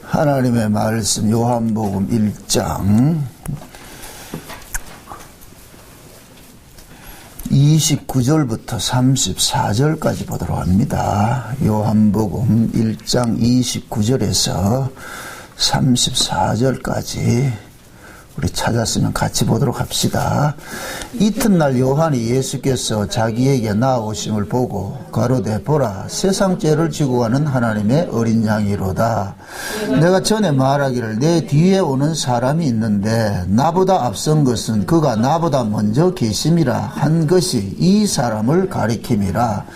하나님의 말씀 요한복음 1장 29절부터 34절까지 보도록 합니다. 요한복음 1장 29절에서 34절까지 우리 찾았으면 같이 보도록 합시다. 이튿날 요한이 예수께서 자기에게 나아오심을 보고 가로되 보라 세상 죄를 지고 가는 하나님의 어린 양이로다. 내가 전에 말하기를 내 뒤에 오는 사람이 있는데 나보다 앞선 것은 그가 나보다 먼저 계심이라 한 것이 이 사람을 가리킴이라.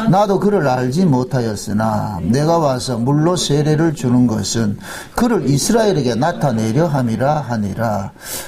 나도 그를 알지 못하였으나 내가 와서 물로 세례를 주는 것은 그를 이스라엘에게 나타내려 함이라 하니라.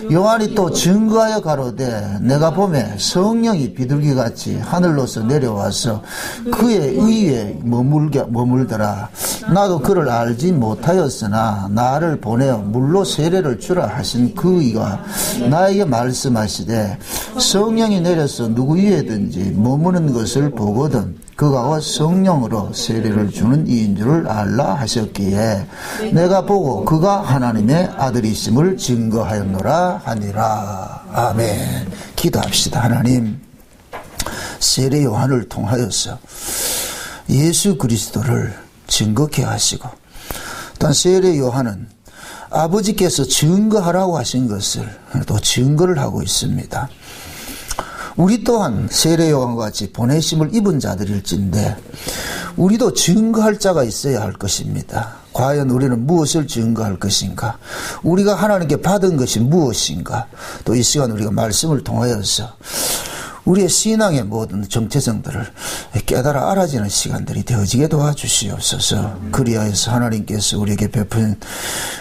요한이 또 증거하여 가로되 내가 보매 성령이 비둘기같이 하늘로서 내려와서 그의 위에 머물더라. 나도 그를 알지 못하였으나 나를 보내어 물로 세례를 주라 하신 그 이가 나에게 말씀하시되 성령이 내려서 누구 위에든지 머무는 것을 보거든 그가 성령으로 세례를 주는 이인 줄을 알라 하셨기에 내가 보고 그가 하나님의 아들이심을 증거하였노라 하니라. 아멘. 기도합시다. 하나님, 세례 요한을 통하여서 예수 그리스도를 증거케 하시고 또한 세례 요한은 아버지께서 증거하라고 하신 것을 또 증거를 하고 있습니다. 우리 또한 세례 요한과 같이 보내심을 입은 자들일진데 우리도 증거할 자가 있어야 할 것입니다. 과연 우리는 무엇을 증거할 것인가? 우리가 하나님께 받은 것이 무엇인가? 또 이 시간 우리가 말씀을 통하여서 우리의 신앙의 모든 정체성들을 깨달아 알아지는 시간들이 되어지게 도와주시옵소서. 그리하여서 하나님께서 우리에게 베푼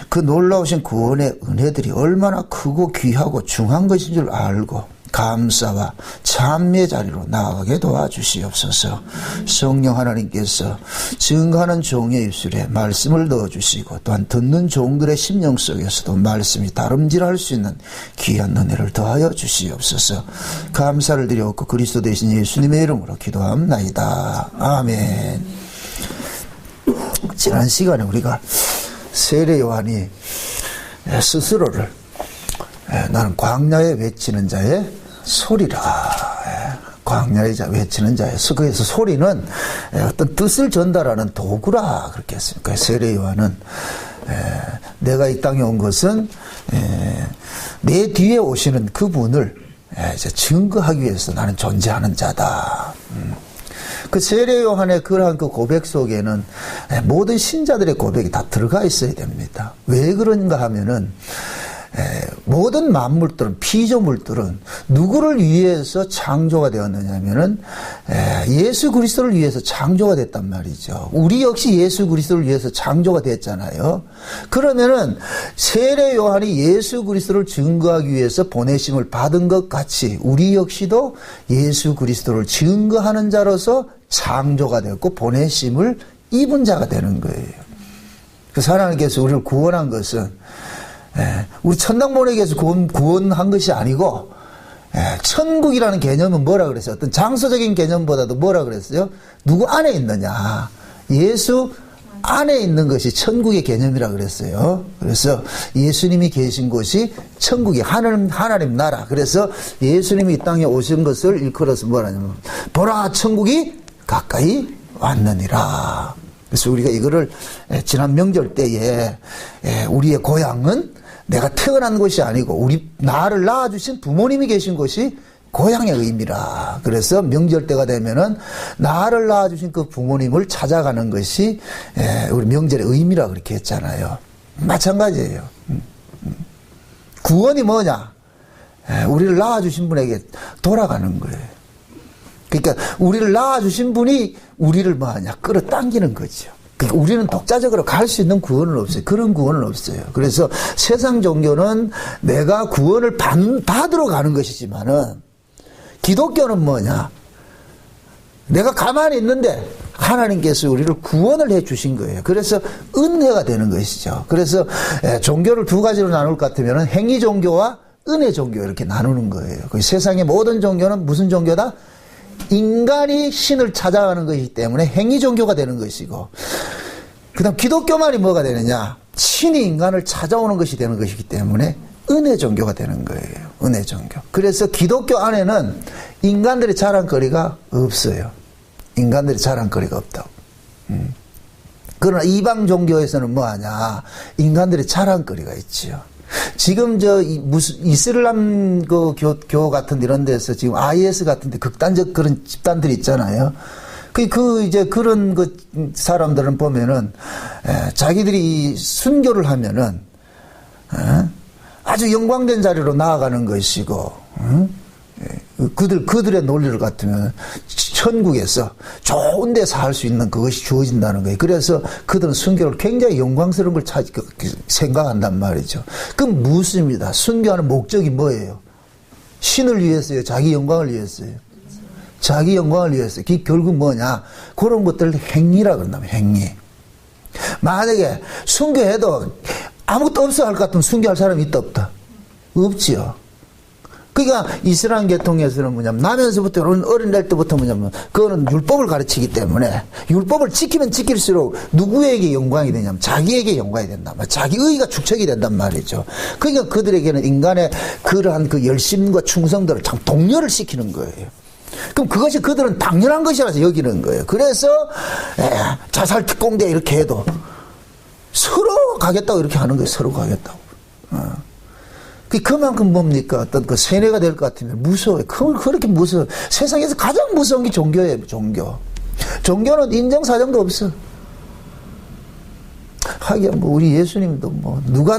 그 놀라우신 구원의 은혜들이 얼마나 크고 귀하고 중한 것인 줄 알고 감사와 찬미의 자리로 나아가게 도와주시옵소서. 성령 하나님께서 증거하는 종의 입술에 말씀을 넣어주시고 또한 듣는 종들의 심령 속에서도 말씀이 다름질할 수 있는 귀한 은혜를 더하여 주시옵소서. 감사를 드려옵고 그리스도 되신 예수님의 이름으로 기도합나이다. 아멘. 지난 시간에 우리가 세례 요한이 스스로를 나는 광야에 외치는 자의 소리라. 광야에 외치는 자의 그래서 소리는 어떤 뜻을 전달하는 도구라 그렇게 했습니다. 세례 요한은 내가 이 땅에 온 것은 내 뒤에 오시는 그분을 이제 증거하기 위해서 나는 존재하는 자다. 그 세례 요한의 그러한 그 고백 속에는 모든 신자들의 고백이 다 들어가 있어야 됩니다. 왜 그런가 하면은 모든 만물들은 피조물들은 누구를 위해서 창조가 되었느냐면은 예수 그리스도를 위해서 창조가 됐단 말이죠. 우리 역시 예수 그리스도를 위해서 창조가 됐잖아요. 그러면은 세례 요한이 예수 그리스도를 증거하기 위해서 보내심을 받은 것 같이 우리 역시도 예수 그리스도를 증거하는 자로서 창조가 되었고 보내심을 입은 자가 되는 거예요. 그래서 하나님께서 우리를 구원한 것은 우리 천당 보내기 위해서 구원한 것이 아니고 천국이라는 개념은 뭐라 그랬어요? 어떤 장소적인 개념보다도 뭐라 그랬어요? 누구 안에 있느냐? 예수 안에 있는 것이 천국의 개념이라 그랬어요. 그래서 예수님이 계신 곳이 천국이 하나님 나라. 그래서 예수님이 이 땅에 오신 것을 일컬어서 뭐라냐면 보라 천국이 가까이 왔느니라. 그래서 우리가 이거를 지난 명절 때에 우리의 고향은 내가 태어난 곳이 아니고 나를 낳아주신 부모님이 계신 곳이 고향의 의미라. 그래서 명절 때가 되면은 나를 낳아주신 그 부모님을 찾아가는 것이 우리 명절의 의미라 그렇게 했잖아요. 마찬가지예요. 구원이 뭐냐? 우리를 낳아주신 분에게 돌아가는 거예요. 그러니까 우리를 낳아주신 분이 우리를 뭐하냐? 끌어당기는 거죠. 그러니까 우리는 독자적으로 갈 수 있는 구원은 없어요. 그런 구원은 없어요. 그래서 세상 종교는 내가 구원을 받으러 가는 것이지만은 기독교는 뭐냐? 내가 가만히 있는데 하나님께서 우리를 구원을 해 주신 거예요. 그래서 은혜가 되는 것이죠. 그래서 종교를 두 가지로 나눌 것 같으면 행위 종교와 은혜 종교 이렇게 나누는 거예요. 세상의 모든 종교는 무슨 종교다? 인간이 신을 찾아가는 것이기 때문에 행위 종교가 되는 것이고, 그 다음 기독교만이 뭐가 되느냐? 친히 인간을 찾아오는 것이 되는 것이기 때문에 은혜 종교가 되는 거예요. 은혜 종교. 그래서 기독교 안에는 인간들의 자랑거리가 없어요. 인간들의 자랑거리가 없다고. 그러나 이방 종교에서는 뭐하냐? 인간들의 자랑거리가 있지요. 지금 무슨 이슬람 교 같은 이런 데서 지금 IS 같은 데 극단적 그런 집단들이 있잖아요. 이제 그런 사람들은 보면은, 자기들이 순교를 하면은, 아주 영광된 자리로 나아가는 것이고, 그들의 논리를 같으면 천국에서 좋은 데서 할 수 있는 그것이 주어진다는 거예요. 그래서 그들은 순교를 굉장히 영광스러운 걸 생각한단 말이죠. 그럼 무엇입니다? 순교하는 목적이 뭐예요? 신을 위해서요? 자기 영광을 위해서요? 자기 영광을 위해서. 그게 결국 뭐냐? 그런 것들을 행위라 그런다면, 행위. 만약에 순교해도 아무것도 없어 할 것 같으면 순교할 사람이 있다, 없다? 없지요. 그러니까 이슬람 계통에서는 뭐냐면, 나면서부터, 어린 날 때부터 뭐냐면, 그거는 율법을 가르치기 때문에, 율법을 지키면 지킬수록 누구에게 영광이 되냐면, 자기에게 영광이 된단 말이죠. 자기 의가 축적이 된단 말이죠. 그러니까 그들에게는 인간의 그러한 그 열심과 충성들을 참 독려를 시키는 거예요. 그럼 그것이 그들은 당연한 것이라서 여기는 거예요. 그래서 자살 특공대 이렇게 해도 서로 가겠다고 이렇게 하는 거예요. 서로 가겠다고. 그만큼 뭡니까? 어떤 그 세뇌가 될 것 같으면 무서워요. 그렇게 무서워요. 세상에서 가장 무서운 게 종교예요. 종교. 종교는 인정사정도 없어. 하긴 뭐 우리 예수님도 뭐 누가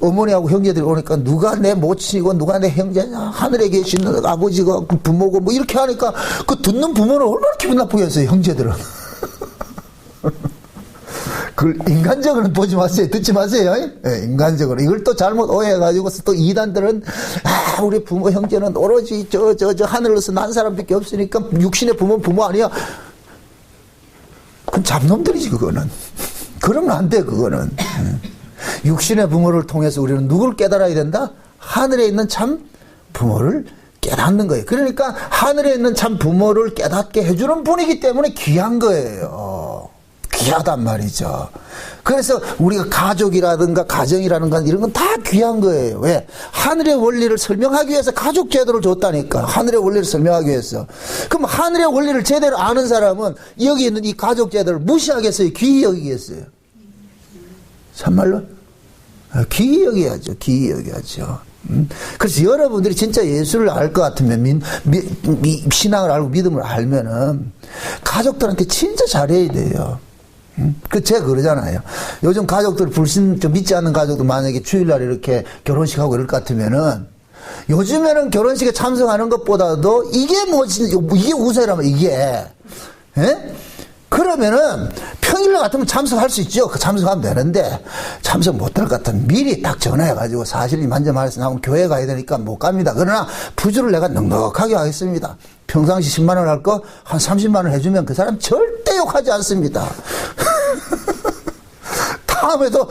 어머니하고 형제들이 오니까 누가 내 모친이고 누가 내 형제냐, 하늘에 계시는 아버지가 부모고 뭐 이렇게 하니까 그 듣는 부모는 얼마나 기분 나쁘겠어요. 형제들은. 그걸 인간적으로는 보지 마세요. 듣지 마세요. 네, 인간적으로. 이걸 또 잘못 오해해가지고 또 이단들은, 우리 부모, 형제는 오로지 하늘로서 난 사람밖에 없으니까 육신의 부모는 부모 아니야. 그럼 잡놈들이지, 그거는. 그러면 안 돼, 그거는. 육신의 부모를 통해서 우리는 누굴 깨달아야 된다? 하늘에 있는 참 부모를 깨닫는 거예요. 그러니까 하늘에 있는 참 부모를 깨닫게 해주는 분이기 때문에 귀한 거예요. 귀하단 말이죠. 그래서 우리가 가족이라든가 가정이라든가 이런 건 다 귀한 거예요. 왜? 하늘의 원리를 설명하기 위해서 가족 제도를 줬다니까. 하늘의 원리를 설명하기 위해서. 그럼 하늘의 원리를 제대로 아는 사람은 여기 있는 이 가족 제도를 무시하겠어요? 귀히 여기겠어요? 참말로? 귀히 여겨야죠. 귀히 여겨야죠. 그래서 여러분들이 진짜 예수를 알 것 같으면, 신앙을 알고 믿음을 알면은 가족들한테 진짜 잘해야 돼요. 제가 그러잖아요. 요즘 가족들 좀 믿지 않는 가족도 만약에 주일날 이렇게 결혼식하고 이럴 것 같으면은, 요즘에는 결혼식에 참석하는 것보다도 이게 우세라면 이게. 예? 그러면은 평일날 같으면 참석할 수 있죠. 참석하면 되는데, 참석 못할 것 같으면 미리 딱 전화해가지고 사실 만져 말해서 나오면 교회 가야 되니까 못 갑니다. 그러나 부주를 내가 넉넉하게 하겠습니다. 평상시 10만 원 할 거 한 30만 원 해주면 그 사람 절대 욕하지 않습니다. 다음에도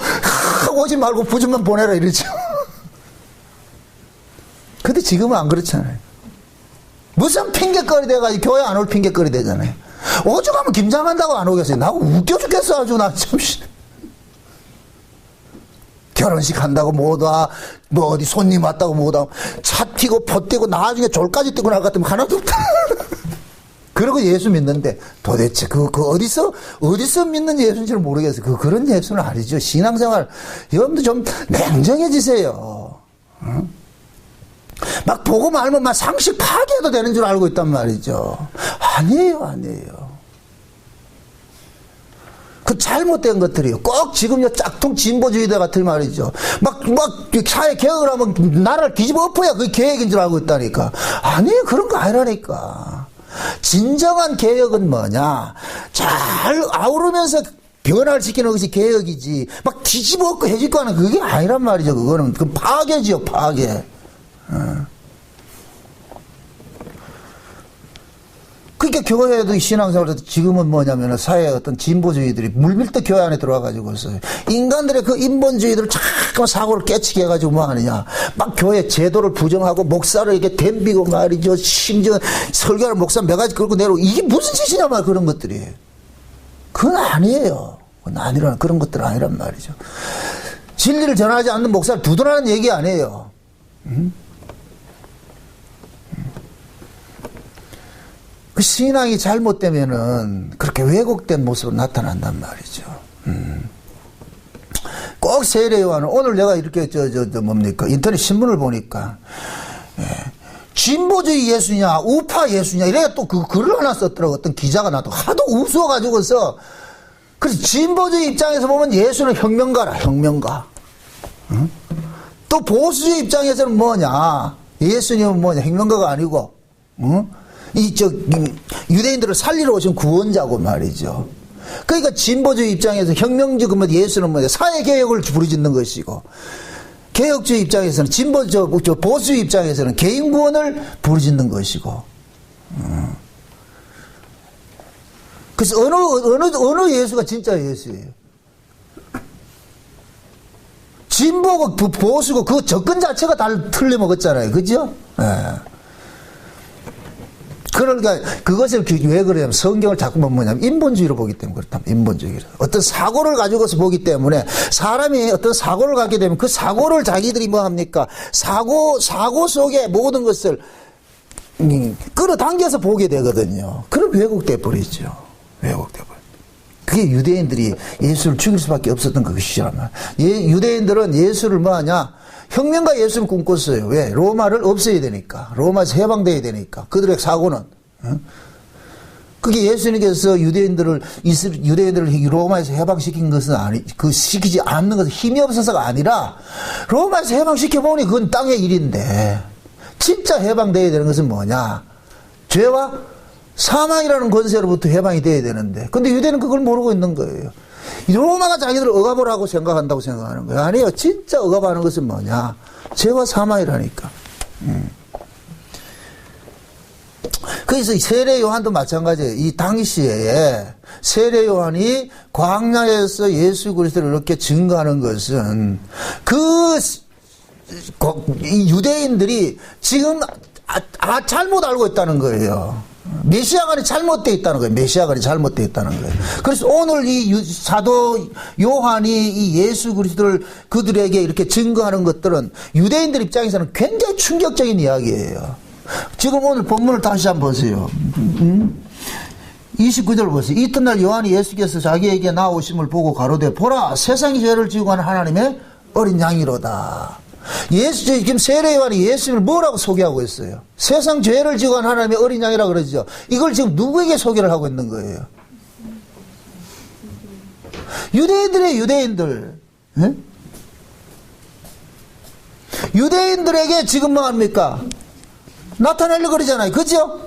오지 말고 부주만 보내라 이러죠. 근데 지금은 안 그렇잖아요. 무슨 핑계거리 돼가지고 교회 안 올 핑계거리 되잖아요. 오죽하면 김장한다고 안 오겠어요. 나 웃겨 죽겠어 아주. 나 참. 결혼식 한다고 못 와, 뭐 어디 손님 왔다고 못 와, 차 튀고 보 떼고 나중에 졸까지 뛰고 나갈 것 같으면 하나도 없다. 그러고 예수 믿는데 도대체 그 어디서 믿는 예수인지를 모르겠어요. 그런 예수는 아니죠. 신앙생활 여러분들 좀 냉정해지세요. 응? 막 보고 말면 막 상식 파괴도 되는 줄 알고 있단 말이죠. 아니에요. 그 잘못된 것들이요. 꼭 지금요 짝퉁 진보주의자 같은 말이죠. 막 사회 개혁을 하면 나라를 뒤집어 엎어야 그게 개혁인 줄 알고 있다니까. 아니에요. 그런 거 아니라니까. 진정한 개혁은 뭐냐? 잘 아우르면서 변화를 시키는 것이 개혁이지. 막 뒤집어 엎고 해질 하는 그게 아니란 말이죠. 그거는 그 파괴지요, 파괴. 그러니까 교회도 신앙생활도 지금은 뭐냐면 사회의 어떤 진보주의들이 물밀듯 교회 안에 들어와가지고서 인간들의 그 인본주의들을 자꾸 사고를 깨치게 해가지고 뭐 하느냐. 막 교회 제도를 부정하고 목사를 이렇게 댐비고 말이죠. 심지어 설교하는 목사 몇 가지 끌고 내려오고 이게 무슨 짓이냐 말 그런 것들이. 그건 아니에요. 아니란, 그런 것들은 아니란 말이죠. 진리를 전하지 않는 목사를 두둔하는 얘기 아니에요. 그 신앙이 잘못되면은 그렇게 왜곡된 모습으로 나타난단 말이죠. 꼭 세례 요한은, 오늘 내가 이렇게 뭡니까 인터넷 신문을 보니까 진보주의 예수냐 우파 예수냐 이래 또 그 글을 하나 썼더라고. 어떤 기자가 나도 하도 우스워가지고서. 그래서 진보주의 입장에서 보면 예수는 혁명가라, 혁명가. 또 보수주의 입장에서는 뭐냐, 예수님은 뭐냐, 혁명가가 아니고 유대인들을 살리러 오신 구원자고 말이죠. 그러니까 진보주의 입장에서 혁명적 예수는 뭐냐, 사회개혁을 부르짖는 것이고, 개혁주의 입장에서는 보수주의 입장에서는 개인구원을 부르짖는 것이고. 그래서 어느 예수가 진짜 예수예요? 진보고 보수고 그 접근 자체가 다 틀려먹었잖아요. 그죠? 예. 그러니까 그것을 왜 그러냐면, 성경을 자꾸만 뭐냐면 인본주의로 보기 때문에 그렇다면, 인본주의로. 어떤 사고를 가지고서 보기 때문에, 사람이 어떤 사고를 갖게 되면 그 사고를 자기들이 뭐 합니까? 사고 속에 모든 것을 끌어당겨서 보게 되거든요. 그럼 왜곡돼 버리죠. 왜곡돼 버려. 그게 유대인들이 예수를 죽일 수밖에 없었던 것이란 말이에요. 유대인들은 예수를 뭐하냐? 혁명가 예수를 꿈꿨어요. 왜? 로마를 없애야 되니까. 로마에서 해방돼야 되니까. 그들의 사고는. 그게 예수님께서 유대인들을 로마에서 해방시킨 것은 시키지 않는 것은 힘이 없어서가 아니라, 로마에서 해방시켜보니 그건 땅의 일인데, 진짜 해방돼야 되는 것은 뭐냐? 죄와 사망이라는 권세로부터 해방이 돼야 되는데, 근데 유대인은 그걸 모르고 있는 거예요. 로마가 자기들을 억압을 생각한다고 생각하는 거예요. 아니에요. 진짜 억압하는 것은 뭐냐? 죄와 사망이라니까. 그래서 세례 요한도 마찬가지예요. 이 당시에 세례 요한이 광야에서 예수 그리스도를 이렇게 증거하는 것은, 이 유대인들이 지금 잘못 알고 있다는 거예요. 메시아관이 잘못되어 있다는 거예요. 메시아관이 잘못되어 있다는 거예요. 그래서 오늘 이 사도 요한이 이 예수 그리스도를 그들에게 이렇게 증거하는 것들은 유대인들 입장에서는 굉장히 충격적인 이야기예요. 지금 오늘 본문을 다시 한번 보세요. 29절 보세요. 이튿날 요한이 예수께서 자기에게 나오심을 보고 가로되, 보라, 세상의 죄를 지고 가는 하나님의 어린 양이로다. 지금 세례 요한이 예수님을 뭐라고 소개하고 있어요? 세상 죄를 지고 간 하나님의 어린 양이라고 그러죠. 이걸 지금 누구에게 소개를 하고 있는 거예요? 유대인들의 유대인들. 네? 유대인들에게 지금 뭐 합니까? 나타내려고 그러잖아요. 그죠?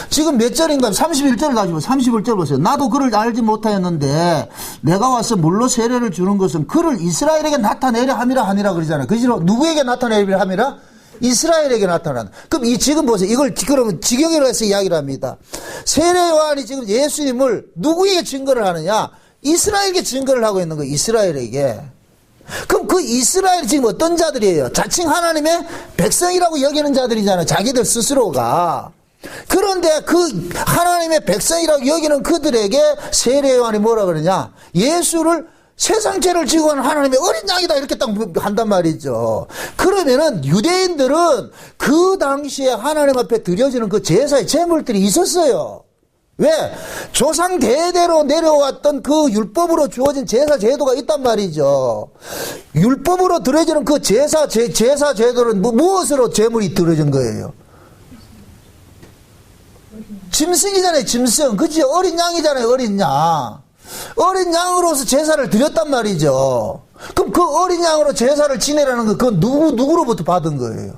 지금 몇 절인가? 31절을 다시 보세요. 31절 보세요. 나도 그를 알지 못하였는데 내가 와서 물로 세례를 주는 것은 그를 이스라엘에게 나타내려 함이라 하니라 그러잖아요. 그죠? 누구에게 나타내려 함이라? 이스라엘에게 나타난다. 그럼 지금 보세요. 이걸 그러면 직역으로 해서 이야기를 합니다. 세례 요한이 지금 예수님을 누구에게 증거를 하느냐? 이스라엘에게 증거를 하고 있는 거예요. 이스라엘에게. 그럼 그 이스라엘이 지금 어떤 자들이에요? 자칭 하나님의 백성이라고 여기는 자들이잖아요. 자기들 스스로가. 그런데 그 하나님의 백성이라고 여기는 그들에게 세례 요한이 뭐라 그러냐? 예수를 세상 죄를 지고 가는 하나님의 어린 양이다 이렇게 딱 한단 말이죠. 그러면은 유대인들은 그 당시에 하나님 앞에 드려지는 그 제사의 제물들이 있었어요. 왜? 조상 대대로 내려왔던 그 율법으로 주어진 제사 제도가 있단 말이죠. 율법으로 드려지는 그 제사 제도는 무엇으로 제물이 드려진 거예요? 짐승이잖아요, 짐승. 그치? 어린 양이잖아요, 어린 양. 어린 양으로서 제사를 드렸단 말이죠. 그럼 그 어린 양으로 제사를 지내라는 거, 그건 누구로부터 받은 거예요?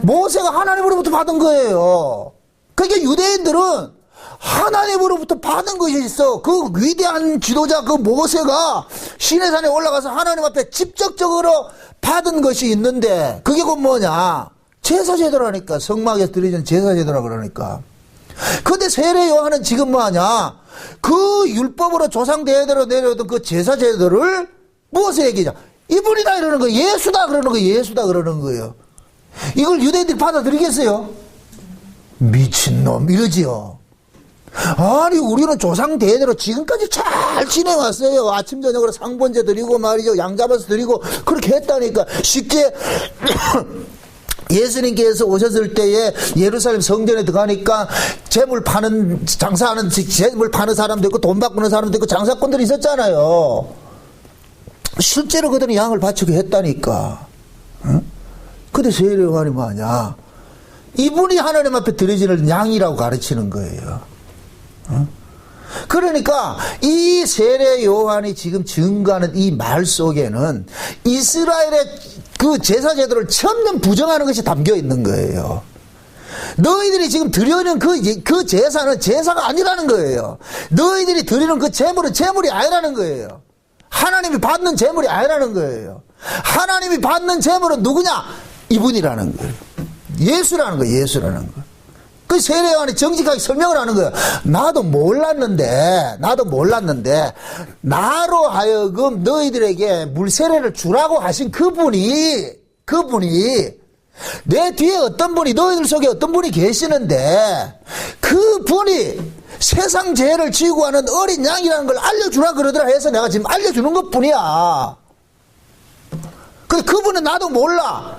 모세가 하나님으로부터 받은 거예요. 그러니까 유대인들은 하나님으로부터 받은 것이 있어. 그 위대한 지도자 그 모세가 시내산에 올라가서 하나님 앞에 직접적으로 받은 것이 있는데, 그게 곧 뭐냐? 제사제도라니까. 성막에서 드려지는 제사제도라 그러니까. 근데 세례 요한은 지금 뭐하냐? 그 율법으로 조상 대대로 내려오던 그 제사제도를 무엇을 얘기하냐? 이분이다 이러는 거예요. 예수다 그러는 거예요. 예수다 그러는 거예요. 이걸 유대인들이 받아들이겠어요? 미친놈 이러지요. 아니 우리는 조상 대대로 지금까지 잘 지내왔어요. 아침 저녁으로 상번제 드리고 말이죠. 양 잡아서 드리고 그렇게 했다니까. 쉽게 예수님께서 오셨을 때에 예루살렘 성전에 들어가니까 재물 파는 장사하는 재물 파는 사람도 있고 돈 바꾸는 사람도 있고 장사꾼들이 있었잖아요. 실제로 그들은 양을 바치게 했다니까. 응? 근데 세례 요한이 뭐하냐? 이분이 하나님 앞에 드려지는 양이라고 가르치는 거예요. 그러니까 이 세례 요한이 지금 증거하는 이 말 속에는 이스라엘의 그 제사 제도를 천년 부정하는 것이 담겨 있는 거예요. 너희들이 지금 드리는 그 제사는 제사가 아니라는 거예요. 너희들이 드리는 그 제물은 제물이 아니라는 거예요. 하나님이 받는 제물이 아니라는 거예요. 하나님이 받는 제물은 누구냐? 이분이라는 거예요. 예수라는 거예요. 예수라는 거예요. 그 세례 요한이 정직하게 설명을 하는 거예요. 나도 몰랐는데 나로 하여금 너희들에게 물세례를 주라고 하신 그분이 내 뒤에 어떤 분이 너희들 속에 어떤 분이 계시는데 그분이 세상 죄를 지고 하는 어린 양이라는 걸 알려주라 그러더라 해서 내가 지금 알려주는 것뿐이야. 근데 그분은 나도 몰라.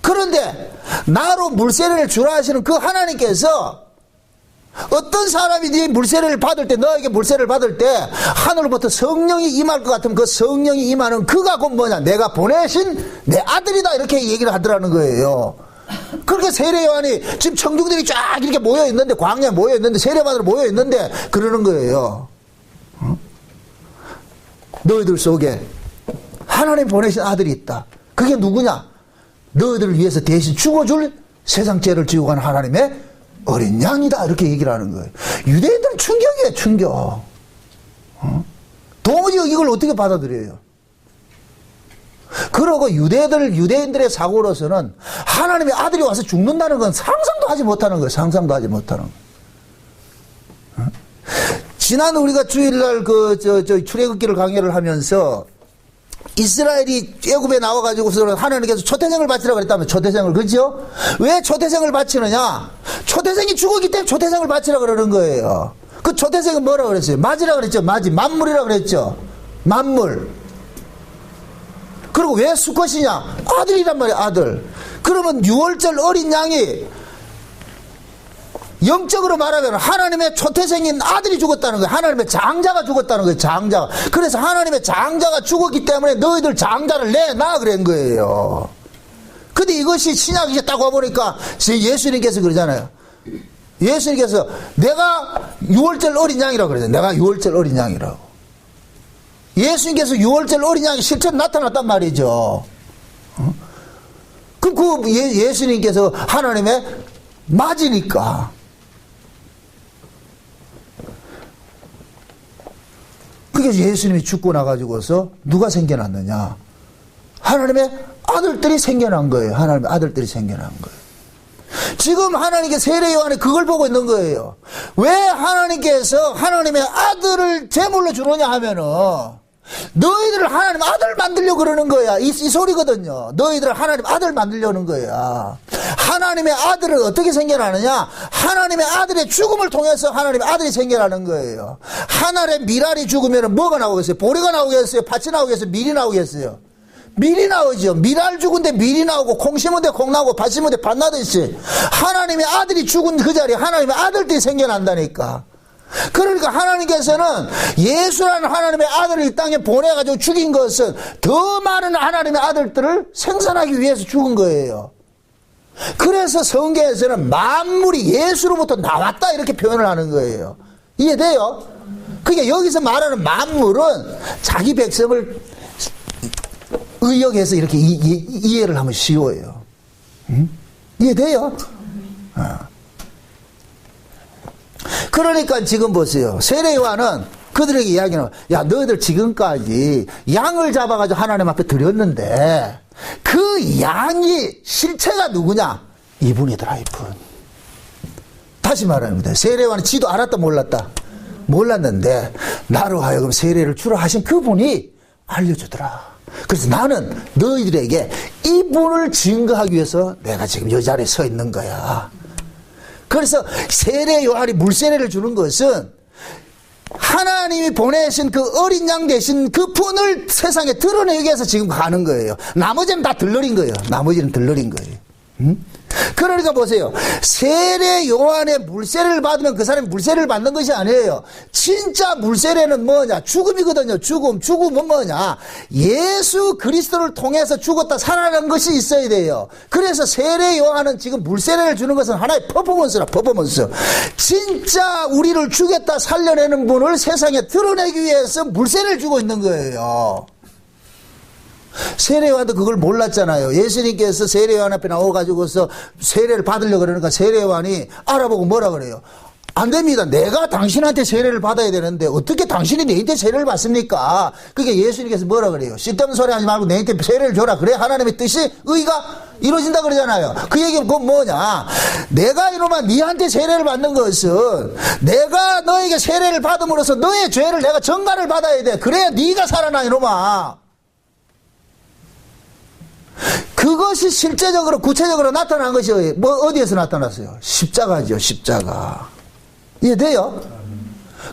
그런데 나로 물세례를 주라 하시는 그 하나님께서 어떤 사람이 네 물세례를 받을 때, 너에게 물세례를 받을 때 하늘로부터 성령이 임할 것 같으면 그 성령이 임하는 그가 곧 뭐냐? 내가 보내신 내 아들이다 이렇게 얘기를 하더라는 거예요. 그렇게 세례 요한이 지금 청중들이 쫙 이렇게 모여있는데, 광야에 모여있는데, 세례받으러 모여있는데 그러는 거예요. 너희들 속에 하나님 보내신 아들이 있다. 그게 누구냐? 너희들을 위해서 대신 죽어줄 세상 죄를 지고 가는 하나님의 어린 양이다. 이렇게 얘기를 하는 거예요. 유대인들은 충격이에요. 충격. 도무지 이걸 어떻게 받아들여요? 그러고 유대인들의 사고로서는 하나님의 아들이 와서 죽는다는 건 상상도 하지 못하는 거예요. 상상도 하지 못하는 거예요. 지난 우리가 주일날 출애굽기를 강의를 하면서 이스라엘이 애굽에 나와가지고서 하나님께서 초태생을 바치라고 그랬다면 초태생을, 그렇죠? 왜 초태생을 바치느냐? 초태생이 죽었기 때문에 초태생을 바치라고 그러는 거예요. 그 초태생은 뭐라고 그랬어요? 맞이라고 그랬죠? 맞이. 만물이라고 그랬죠? 만물. 그리고 왜 수컷이냐? 아들이란 말이야, 아들. 그러면 6월절 어린 양이 영적으로 말하면 하나님의 초태생인 아들이 죽었다는 거예요. 하나님의 장자가 죽었다는 거예요. 장자가. 그래서 하나님의 장자가 죽었기 때문에 너희들 장자를 내놔 그런 거예요. 근데 이것이 신약이 이제 딱 와보니까 예수님께서 그러잖아요. 예수님께서 내가 6월절 어린 양이라고 그러잖아요. 내가 6월절 어린 양이라고. 예수님께서 6월절 어린 양이 실제로 나타났단 말이죠. 그럼 예수님께서 하나님의 맞으니까. 그게 예수님이 죽고 나가지고서 누가 생겨났느냐? 하나님의 아들들이 생겨난 거예요. 하나님의 아들들이 생겨난 거예요. 지금 하나님께 세례 요한이 그걸 보고 있는 거예요. 왜 하나님께서 하나님의 아들을 제물로 주느냐 하면은 너희들을 하나님 아들 만들려고 그러는 거야. 이 소리거든요. 너희들을 하나님 아들 만들려는 거야. 하나님의 아들은 어떻게 생겨나느냐? 하나님의 아들의 죽음을 통해서 하나님의 아들이 생겨나는 거예요. 하늘에 미랄이 죽으면 뭐가 나오겠어요? 보리가 나오겠어요? 팥이 나오겠어요? 밀이 나오겠어요? 밀이 나오죠. 미랄 죽은데 밀이 나오고, 콩 심은데 콩 나오고, 팥 심은데 팥 나듯이 하나님의 아들이 죽은 그 자리에 하나님의 아들들이 생겨난다니까. 그러니까 하나님께서는 예수라는 하나님의 아들을 이 땅에 보내가지고 죽인 것은 더 많은 하나님의 아들들을 생산하기 위해서 죽은 거예요. 그래서 성경에서는 만물이 예수로부터 나왔다 이렇게 표현을 하는 거예요. 이해돼요? 그러니까 여기서 말하는 만물은 자기 백성을 의역해서 이렇게 이해를 하면 쉬워요. 이해돼요? 그러니까 지금 보세요. 세례 요한은 그들에게 이야기는, 야, 너희들 지금까지 양을 잡아가지고 하나님 앞에 드렸는데 그 양이 실체가 누구냐? 이분이더라, 이분. 다시 말합니다. 세례 요한은 지도 알았다 몰랐다? 몰랐는데 나로 하여금 세례를 주라 하신 그분이 알려주더라. 그래서 나는 너희들에게 이분을 증거하기 위해서 내가 지금 이 자리에 서 있는 거야. 그래서 세례 요한이 물세례를 주는 것은 하나님이 보내신 그 어린 양 대신 그 분을 세상에 드러내기 위해서 지금 가는 거예요. 나머지는 다 들러린 거예요. 나머지는 들러린 거예요. 그러니까 보세요. 세례 요한의 물세례를 받으면 그 사람이 물세례를 받는 것이 아니에요. 진짜 물세례는 뭐냐? 죽음이거든요. 죽음은 뭐냐? 예수 그리스도를 통해서 죽었다 살아난 것이 있어야 돼요. 그래서 세례 요한은 지금 물세례를 주는 것은 하나의 퍼포먼스라, 퍼포먼스. 진짜 우리를 죽였다 살려내는 분을 세상에 드러내기 위해서 물세례를 주고 있는 거예요. 세례요한도 그걸 몰랐잖아요. 예수님께서 세례요한 앞에 나와가지고서 세례를 받으려고 그러니까 세례요한이 알아보고 뭐라 그래요? 안 됩니다. 내가 당신한테 세례를 받아야 되는데 어떻게 당신이 내한테 세례를 받습니까? 그게 예수님께서 뭐라 그래요? 쓸데없는 소리 하지 말고 내한테 세례를 줘라. 그래 하나님의 뜻이 의가 이루어진다 그러잖아요. 그 얘기는 그건 뭐냐? 내가 이놈아 니한테 세례를 받는 것은 내가 너에게 세례를 받음으로써 너의 죄를 내가 전가를 받아야 돼. 그래야 네가 살아나 이놈아. 그것이 실제적으로 구체적으로 나타난 것이 뭐 어디에서 나타났어요? 십자가죠. 십자가. 이해돼요?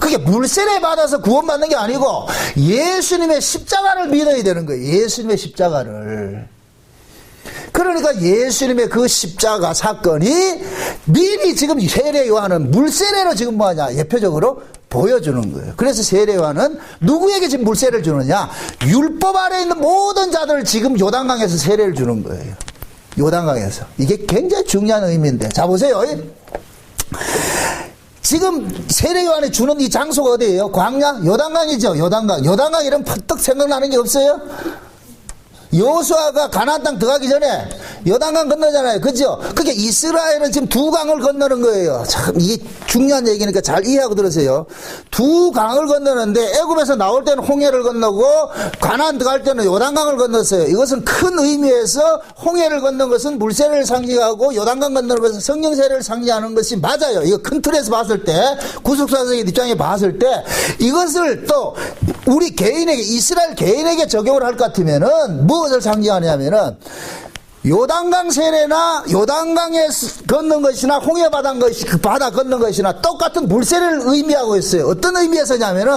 그게 물세례 받아서 구원받는 게 아니고 예수님의 십자가를 믿어야 되는 거예요. 예수님의 십자가를. 그러니까 예수님의 그 십자가 사건이 미리 지금 세례 요한은 물세례로 지금 뭐하냐? 예표적으로 보여주는 거예요. 그래서 세례 요한은 누구에게 지금 물세례를 주느냐? 율법 아래 있는 모든 자들을 지금 요단강에서 세례를 주는 거예요. 요단강에서. 이게 굉장히 중요한 의미인데. 자, 보세요. 지금 세례 요한이 주는 이 장소가 어디예요? 광야? 요단강이죠. 요단강. 요단강 이러면 퍼뜩 생각나는 게 없어요? 여호수아가 가나안 땅 들어가기 전에 요단강 건너잖아요. 그죠? 그게 이스라엘은 지금 두 강을 건너는 거예요. 참 이게 중요한 얘기니까 잘 이해하고 들으세요. 두 강을 건너는데 애굽에서 나올 때는 홍해를 건너고 가나안 들어갈 때는 요단강을 건넜어요. 이것은 큰 의미에서 홍해를 건넌 것은 물세례를 상징하고 요단강 건너는 것은 성령 세례를 상징하는 것이 맞아요. 이거 큰 틀에서 봤을 때 구속사적인 입장에 봤을 때 이것을 또 우리 개인에게 이스라엘 개인에게 적용을 할 것 같으면은 무엇을 상징하냐면은 요단강 세례나 요단강에 걷는 것이나 홍해 바다 건넌 것이나 똑같은 물세례를 의미하고 있어요. 어떤 의미에서냐면은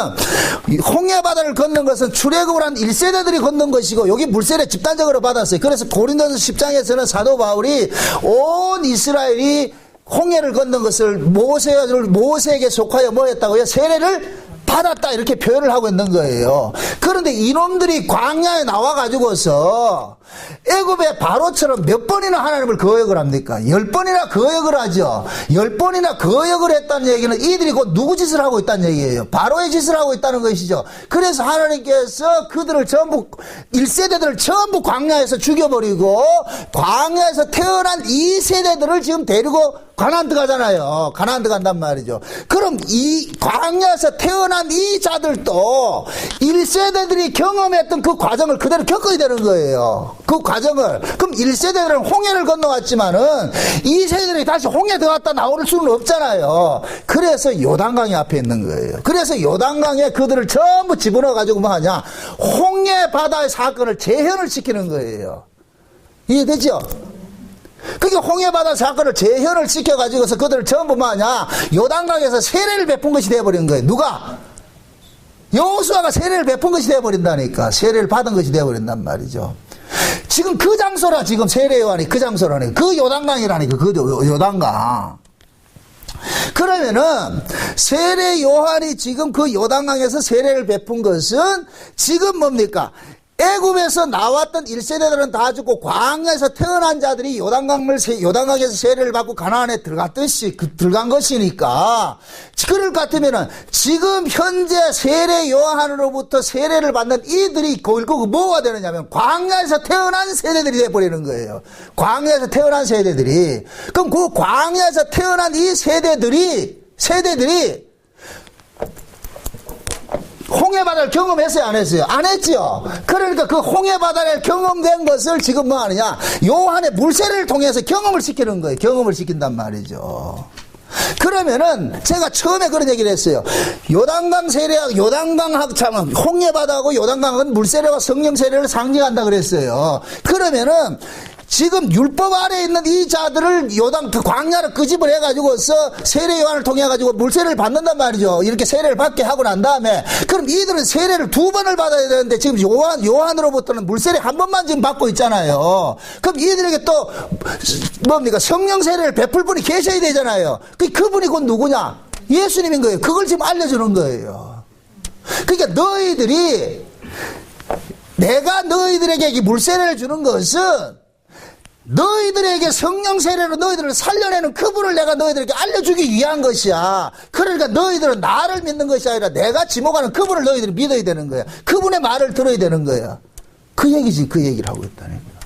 홍해 바다를 건넌 것은 출애굽을 한 1세대들이 건넌 것이고 여기 물세례 집단적으로 받았어요. 그래서 고린도서 10장에서는 사도 바울이 온 이스라엘이 홍해를 건넌 것을 모세에게 속하여 뭐 했다고요? 세례를 받았다 이렇게 표현을 하고 있는 거예요. 그런데 이놈들이 광야에 나와가지고서 애굽의 바로처럼 몇 번이나 하나님을 거역을 합니까? 10번이나 거역을 하죠. 10번이나 거역을 했다는 얘기는 이들이 곧 누구 짓을 하고 있다는 얘기예요. 바로의 짓을 하고 있다는 것이죠. 그래서 하나님께서 그들을 전부 1세대들을 전부 광야에서 죽여버리고 광야에서 태어난 2세대들을 지금 데리고 가나안 들어가잖아요. 가나안 들어간단 말이죠. 그럼 이 광야에서 태어난 이 자들도 1세대들이 경험했던 그 과정을 그대로 겪어야 되는 거예요. 그 과정을. 그럼 1세대들은 홍해를 건너왔지만은 2세대들이 다시 홍해 들어갔다 나올 수는 없잖아요. 그래서 요단강이 앞에 있는 거예요. 그래서 요단강에 그들을 전부 집어넣어가지고 뭐 하냐? 홍해 바다의 사건을 재현을 시키는 거예요. 이해되죠? 그게 홍해바다 사건을 재현을 시켜가지고서 그들을 전부 뭐하냐? 요단강에서 세례를 베푼 것이 되어버린 거예요. 누가? 여호수아가 세례를 베푼 것이 되어버린다니까. 세례를 받은 것이 되어버린단 말이죠. 지금 그 장소라 지금 세례 요한이 그 장소라니. 그 요단강이라니까. 그 요단강. 그러면은 세례 요한이 지금 그 요단강에서 세례를 베푼 것은 지금 뭡니까? 애굽에서 나왔던 1세대들은 다 죽고 광야에서 태어난 자들이 요단강에서 세례를 받고 가나안에 들어갔듯이 들어간 것이니까 그럴 것 같으면은 지금 현재 세례 요한으로부터 세례를 받는 이들이 결국 뭐가 되느냐면 광야에서 태어난 세대들이 돼버리는 거예요. 광야에서 태어난 세대들이. 그럼 그 광야에서 태어난 이 세대들이 홍해바다를 경험했어요? 안 했어요? 안 했죠? 그러니까 그 홍해바다를 경험된 것을 지금 뭐 하느냐? 요한의 물세례를 통해서 경험을 시키는 거예요. 경험을 시킨단 말이죠. 그러면은 제가 처음에 그런 얘기를 했어요. 요단강 세례하고 홍해바다하고 요단강은 물세례와 성령 세례를 상징한다 그랬어요. 그러면은 지금 율법 아래에 있는 이 자들을 요단 그 광야를 끄집어 해가지고서 세례 요한을 통해 가지고 물세례를 받는단 말이죠. 이렇게 세례를 받게 하고 난 다음에 그럼 이들은 세례를 2번을 받아야 되는데 지금 요한으로부터는 물세례 1번만 지금 받고 있잖아요. 그럼 이들에게 또 뭡니까? 성령 세례를 베풀 분이 계셔야 되잖아요. 그분이 곧 누구냐? 예수님인 거예요. 그걸 지금 알려주는 거예요. 그러니까 너희들이 내가 너희들에게 이 물세례를 주는 것은 너희들에게 성령 세례로 너희들을 살려내는 그분을 내가 너희들에게 알려주기 위한 것이야. 그러니까 너희들은 나를 믿는 것이 아니라 내가 지목하는 그분을 너희들이 믿어야 되는 거야. 그분의 말을 들어야 되는 거야. 그 얘기지. 그 얘기를 하고 있다니까.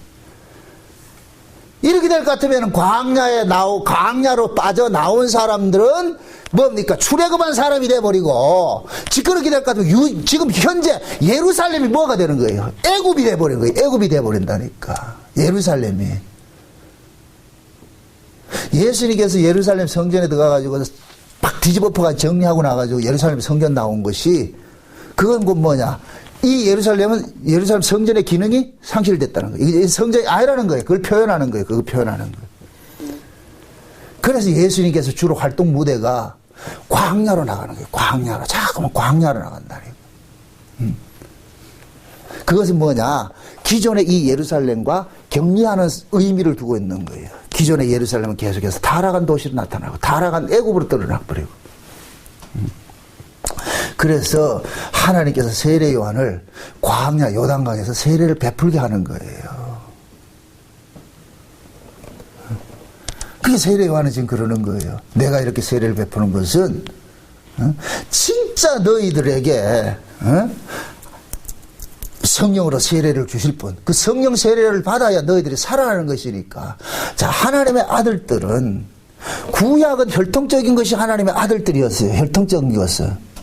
이렇게 될 것 같으면 광야로 빠져나온 사람들은 뭡니까? 출애굽한 사람이 돼버리고, 그렇게 될 것 같으면 지금 현재 예루살렘이 뭐가 되는 거예요? 애굽이 돼버린 거예요. 애굽이 돼버린다니까. 예루살렘이. 예수님께서 예루살렘 성전에 들어가가지고 막 뒤집어퍼가 정리하고 나가지고 예루살렘 성전 나온 것이, 그건 곧 뭐냐? 이 예루살렘 성전의 기능이 상실됐다는 거예요. 이게 성전이 아니라는 거예요. 그걸 표현하는 거예요. 그걸 표현하는 거예요. 그래서 예수님께서 주로 활동 무대가 광야로 나가는 거예요. 광야로. 자꾸만 광야로 나간다는 거예요. 그것은 뭐냐? 기존의 이 예루살렘과 격리하는 의미를 두고 있는 거예요. 기존의 예루살렘은 계속해서 타락한 도시로 나타나고 타락한 애굽으로 떨어나버리고. 그래서 하나님께서 세례 요한을 광야 요단강에서 세례를 베풀게 하는 거예요. 그게 세례 요한은 지금 그러는 거예요. 내가 이렇게 세례를 베푸는 것은 진짜 너희들에게 성령으로 세례를 주실 분, 그 성령 세례를 받아야 너희들이 살아나는 것이니까. 자, 하나님의 아들들은, 구약은 혈통적인 것이 하나님의 아들들이었어요. 혈통적인 것은.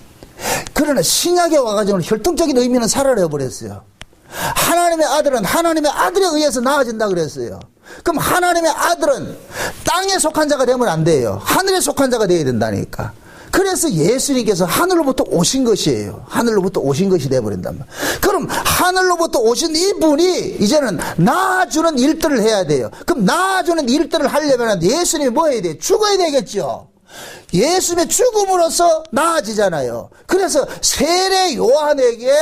그러나 신약에 와가지고는 혈통적인 의미는 사라져버렸어요. 하나님의 아들은 하나님의 아들에 의해서 나아진다 그랬어요. 그럼 하나님의 아들은 땅에 속한 자가 되면 안 돼요. 하늘에 속한 자가 되어야 된다니까. 그래서 예수님께서 하늘로부터 오신 것이에요. 하늘로부터 오신 것이 되어버린단 말이에요. 그럼 하늘로부터 오신 이분이 이제는 나아주는 일들을 해야 돼요. 그럼 나아주는 일들을 하려면 예수님이 뭐 해야 돼요? 죽어야 되겠죠. 예수님의 죽음으로써 나아지잖아요. 그래서 세례 요한에게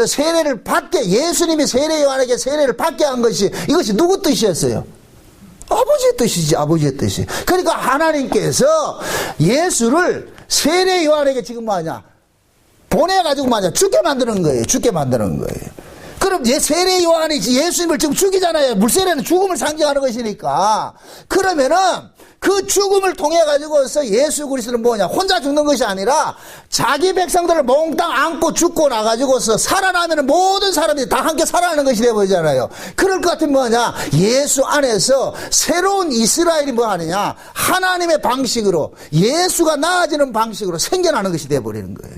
세례를 받게, 예수님이 세례 요한에게 세례를 받게 한 것이, 이것이 누구 뜻이었어요? 아버지의 뜻이지, 아버지의 뜻이. 그러니까 하나님께서 예수를 세례 요한에게 지금 뭐하냐? 보내가지고 뭐하냐? 죽게 만드는 거예요. 죽게 만드는 거예요. 그럼 세례 요한이 예수님을 지금 죽이잖아요. 물세례는 죽음을 상징하는 것이니까. 그러면은 그 죽음을 통해 가지고서 예수 그리스도는 뭐냐? 혼자 죽는 것이 아니라 자기 백성들을 몽땅 안고 죽고 나가지고서 살아나면 모든 사람들이 다 함께 살아나는 것이 되어버리잖아요. 그럴 것 같으면 뭐냐? 예수 안에서 새로운 이스라엘이 뭐 하느냐? 하나님의 방식으로, 예수가 나아지는 방식으로 생겨나는 것이 되어버리는 거예요.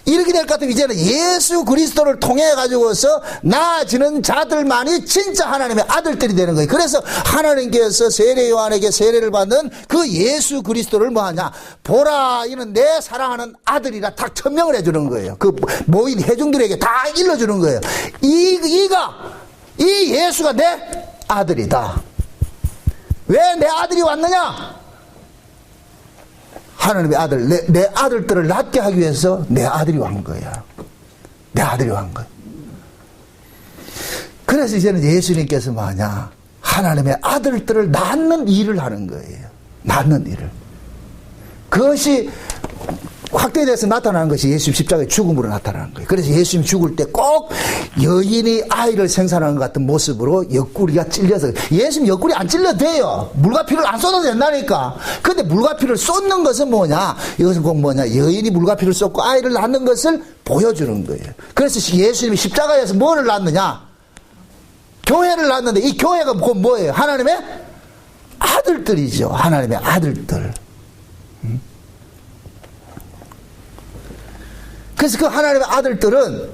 이렇게 될 것 같으면 이제는 예수 그리스도를 통해 가지고서 나아지는 자들만이 진짜 하나님의 아들들이 되는 거예요. 그래서 하나님께서 세례 요한에게 세례를 받는 그 예수 그리스도를 뭐하냐? 보라, 이는 내 사랑하는 아들이라 딱 천명을 해주는 거예요. 그 모인 회중들에게 다 일러주는 거예요. 이 예수가 내 아들이다. 왜 내 아들이 왔느냐? 하나님의 아들, 내 아들들을 낳게 하기 위해서 내 아들이 왔는 거야. 내 아들이 왔는 거야. 그래서 이제는 예수님께서 뭐하냐? 하나님의 아들들을 낳는 일을 하는 거예요. 낳는 일을. 그것이 확대돼서 나타나는 것이 예수님 십자가의 죽음으로 나타나는 거예요. 그래서 예수님 죽을 때 꼭 여인이 아이를 생산하는 것 같은 모습으로 옆구리가 찔려서, 예수님 옆구리 안 찔려도 돼요. 물과 피를 안 쏟아도 된다니까. 근데 물과 피를 쏟는 것은 뭐냐? 이것은 꼭 뭐냐? 여인이 물과 피를 쏟고 아이를 낳는 것을 보여주는 거예요. 그래서 예수님이 십자가에서 뭐를 낳느냐? 교회를 낳는데, 이 교회가 곧 뭐예요? 하나님의 아들들이죠. 하나님의 아들들. 그래서 그 하나님의 아들들은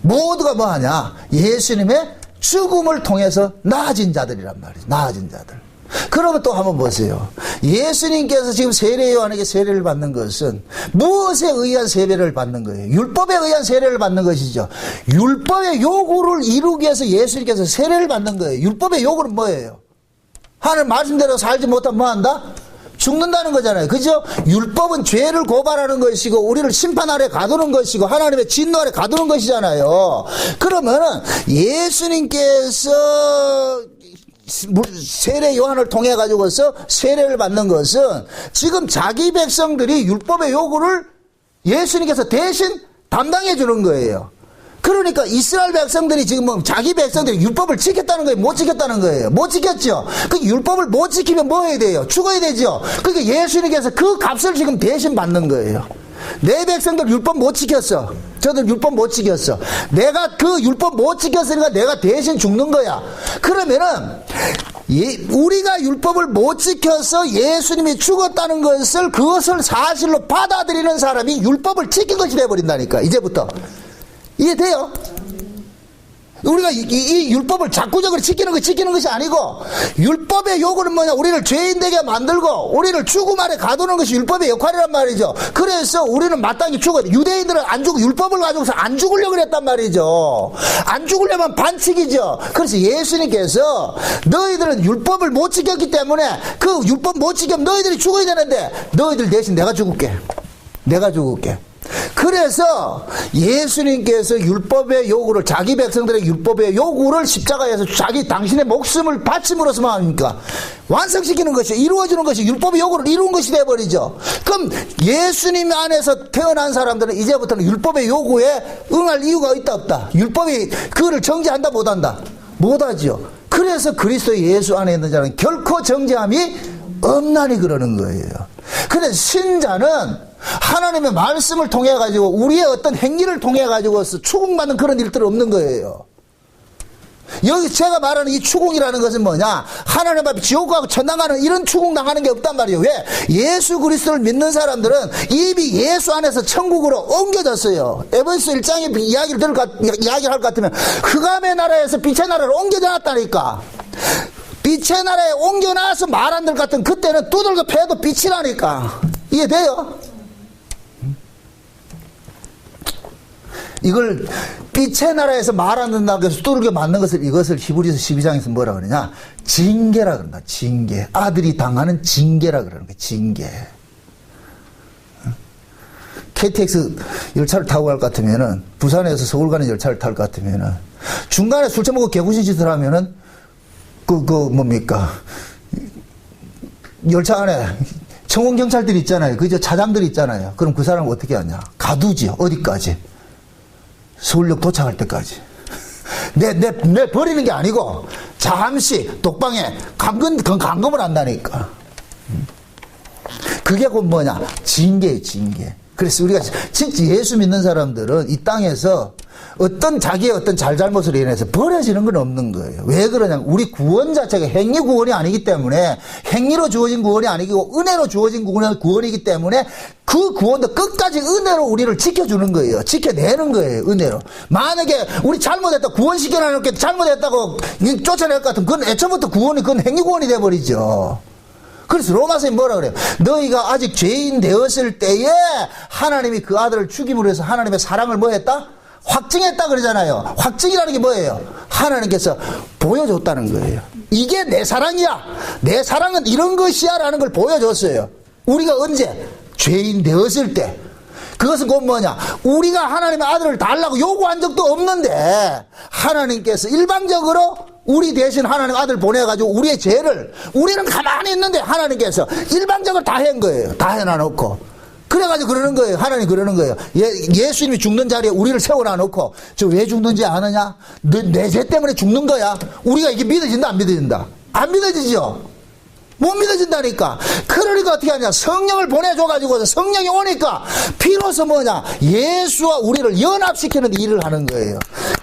모두가 뭐하냐? 예수님의 죽음을 통해서 나아진 자들이란 말이죠. 나아진 자들. 그러면 또 한번 보세요. 예수님께서 지금 세례 요한에게 세례를 받는 것은 무엇에 의한 세례를 받는 거예요? 율법에 의한 세례를 받는 것이죠. 율법의 요구를 이루기 위해서 예수님께서 세례를 받는 거예요. 율법의 요구는 뭐예요? 하나님 말씀대로 살지 못하면 뭐 한다? 죽는다는 거잖아요. 그죠? 율법은 죄를 고발하는 것이고 우리를 심판 아래 가두는 것이고 하나님의 진노 아래 가두는 것이잖아요. 그러면은 예수님께서 세례 요한을 통해 가지고서 세례를 받는 것은 지금 자기 백성들이 율법의 요구를 예수님께서 대신 담당해 주는 거예요. 그러니까 이스라엘 백성들이 지금 뭐 자기 백성들이 율법을 지켰다는 거예요? 못 지켰다는 거예요? 못 지켰죠? 그 율법을 못 지키면 뭐 해야 돼요? 죽어야 되죠? 그러니까 예수님께서 그 값을 지금 대신 받는 거예요. 내 백성들 율법 못 지켰어. 저들 율법 못 지켰어. 내가 그 율법 못 지켰으니까 내가 대신 죽는 거야. 그러면은 우리가 율법을 못 지켜서 예수님이 죽었다는 것을 그것을 사실로 받아들이는 사람이 율법을 지킨 것이 되어버린다니까. 이제부터 이해돼요? 우리가 이 율법을 자꾸적으로 지키는 것이 아니고 율법의 요구는 뭐냐? 우리를 죄인 되게 만들고 우리를 죽음 아래 가두는 것이 율법의 역할이란 말이죠. 그래서 우리는 마땅히 죽어야 돼. 유대인들은 안 죽고 율법을 가지고서 안 죽으려고 그랬단 말이죠. 안 죽으려면 반칙이죠. 그래서 예수님께서 너희들은 율법을 못 지켰기 때문에 그 율법 못 지키면 너희들이 죽어야 되는데 너희들 대신 내가 죽을게. 그래서 예수님께서 율법의 요구를 자기 백성들의 율법의 요구를 십자가에서 당신의 목숨을 바침으로써 합니까? 완성시키는 것이 이루어지는 것이 율법의 요구를 이룬 것이 되어버리죠. 그럼 예수님 안에서 태어난 사람들은 이제부터는 율법의 요구에 응할 이유가 있다 없다? 율법이 그거를 정죄한다 못한다? 못하죠. 그래서 그리스도 예수 안에 있는 자는 결코 정죄함이 없나니 그러는 거예요. 그래서 신자는 하나님의 말씀을 통해 가지고 우리의 어떤 행위를 통해 가지고서 추궁받는 그런 일들은 없는 거예요. 여기 제가 말하는 이 추궁이라는 것은 뭐냐? 하나님 앞에 지옥 가고 천당 가는 이런 추궁 당하는 게 없단 말이에요. 왜? 예수 그리스도를 믿는 사람들은 이미 예수 안에서 천국으로 옮겨졌어요. 에베소 1장의 이야기를 할 것 같으면 흑암의 나라에서 빛의 나라로 옮겨졌다니까. 빛의 나라에 옮겨놔서 말 안 될 것 같은 그때는 두들겨 패도 빛이라니까. 이해돼요? 이걸 빛의 나라에서 말 안 된다고 해서 두들겨 맞는 것을 이것을 히브리서 12장에서 뭐라 그러냐? 징계라 그런다. 징계. 아들이 당하는 징계라 그러는 거야. 징계. KTX 열차를 타고 갈 것 같으면은 부산에서 서울 가는 열차를 탈 것 같으면은 중간에 술 처먹고 개구신 짓을 하면은 뭡니까? 열차 안에 청원 경찰들이 있잖아요. 그저 차장들이 있잖아요. 그럼 그 사람은 어떻게 하냐? 가두지요. 어디까지? 서울역 도착할 때까지. 내 버리는 게 아니고 잠시 독방에 감금을 한다니까. 그게 곧 뭐냐? 징계예요, 징계. 그래서 우리가 진짜 예수 믿는 사람들은 이 땅에서 자기의 어떤 잘잘못으로 인해서 버려지는 건 없는 거예요. 왜 그러냐면 우리 구원 자체가 행위 구원이 아니기 때문에 행위로 주어진 구원이 아니고 은혜로 주어진 구원이기 때문에 그 구원도 끝까지 은혜로 우리를 지켜주는 거예요. 지켜내는 거예요. 은혜로. 만약에 우리 잘못했다 구원시켜놓게 잘못했다고 쫓아낼 것 같으면 그건 애초부터 그건 행위 구원이 돼버리죠. 그래서 로마서에 뭐라 그래요? 너희가 아직 죄인 되었을 때에 하나님이 그 아들을 죽임으로 해서 하나님의 사랑을 뭐 했다? 확증했다 그러잖아요. 확증이라는 게 뭐예요? 하나님께서 보여줬다는 거예요. 이게 내 사랑이야. 내 사랑은 이런 것이야 라는 걸 보여줬어요. 우리가 언제? 죄인 되었을 때. 그것은 곧 뭐냐? 우리가 하나님의 아들을 달라고 요구한 적도 없는데 하나님께서 일방적으로 우리 대신 하나님 아들 보내가지고 우리의 죄를 우리는 가만히 있는데 하나님께서 일방적으로 다 한 거예요. 다 해놔놓고. 그래가지고 그러는 거예요. 하나님 그러는 거예요. 예수님이 죽는 자리에 우리를 세워놔놓고 저 왜 죽는지 아느냐? 내 죄 때문에 죽는 거야. 우리가 이게 믿어진다 안 믿어진다? 안 믿어지죠? 못 믿어진다니까. 그러니까 어떻게 하냐. 성령을 보내줘가지고 성령이 오니까 비로소 뭐냐. 예수와 우리를 연합시키는 일을 하는 거예요.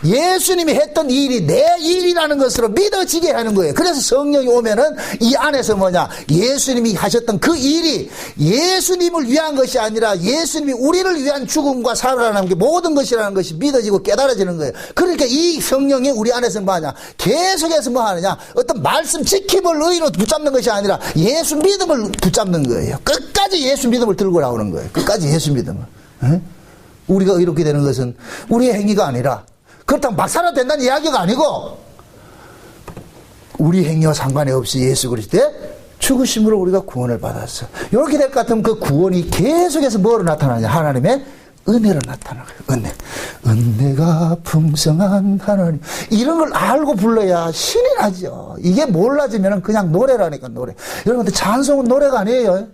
예수님이 했던 일이 내 일이라는 것으로 믿어지게 하는 거예요. 그래서 성령이 오면은 이 안에서 뭐냐. 예수님이 하셨던 그 일이 예수님을 위한 것이 아니라 예수님이 우리를 위한 죽음과 살아나는 게 모든 것이라는 것이 믿어지고 깨달아지는 거예요. 그러니까 이 성령이 우리 안에서 뭐하냐. 계속해서 뭐 하느냐. 어떤 말씀 지킴을 의로 붙잡는 것이 아니라 예수 믿음을 붙잡는 거예요. 끝까지 예수 믿음을 들고 나오는 거예요. 끝까지 예수 믿음을. 에? 우리가 의롭게 되는 것은 우리의 행위가 아니라 그렇다고 막 살아도 된다는 이야기가 아니고 우리 행위와 상관이 없이 예수 그리스도의 죽으심으로 우리가 구원을 받았어. 이렇게 될 것 같으면 그 구원이 계속해서 뭐로 나타나냐. 하나님의 은혜로 나타나요. 은혜. 은혜가 풍성한 하나님. 이런 걸 알고 불러야 신이 나죠. 이게 몰라지면 그냥 노래라니까, 노래. 여러분들 찬송은 노래가 아니에요.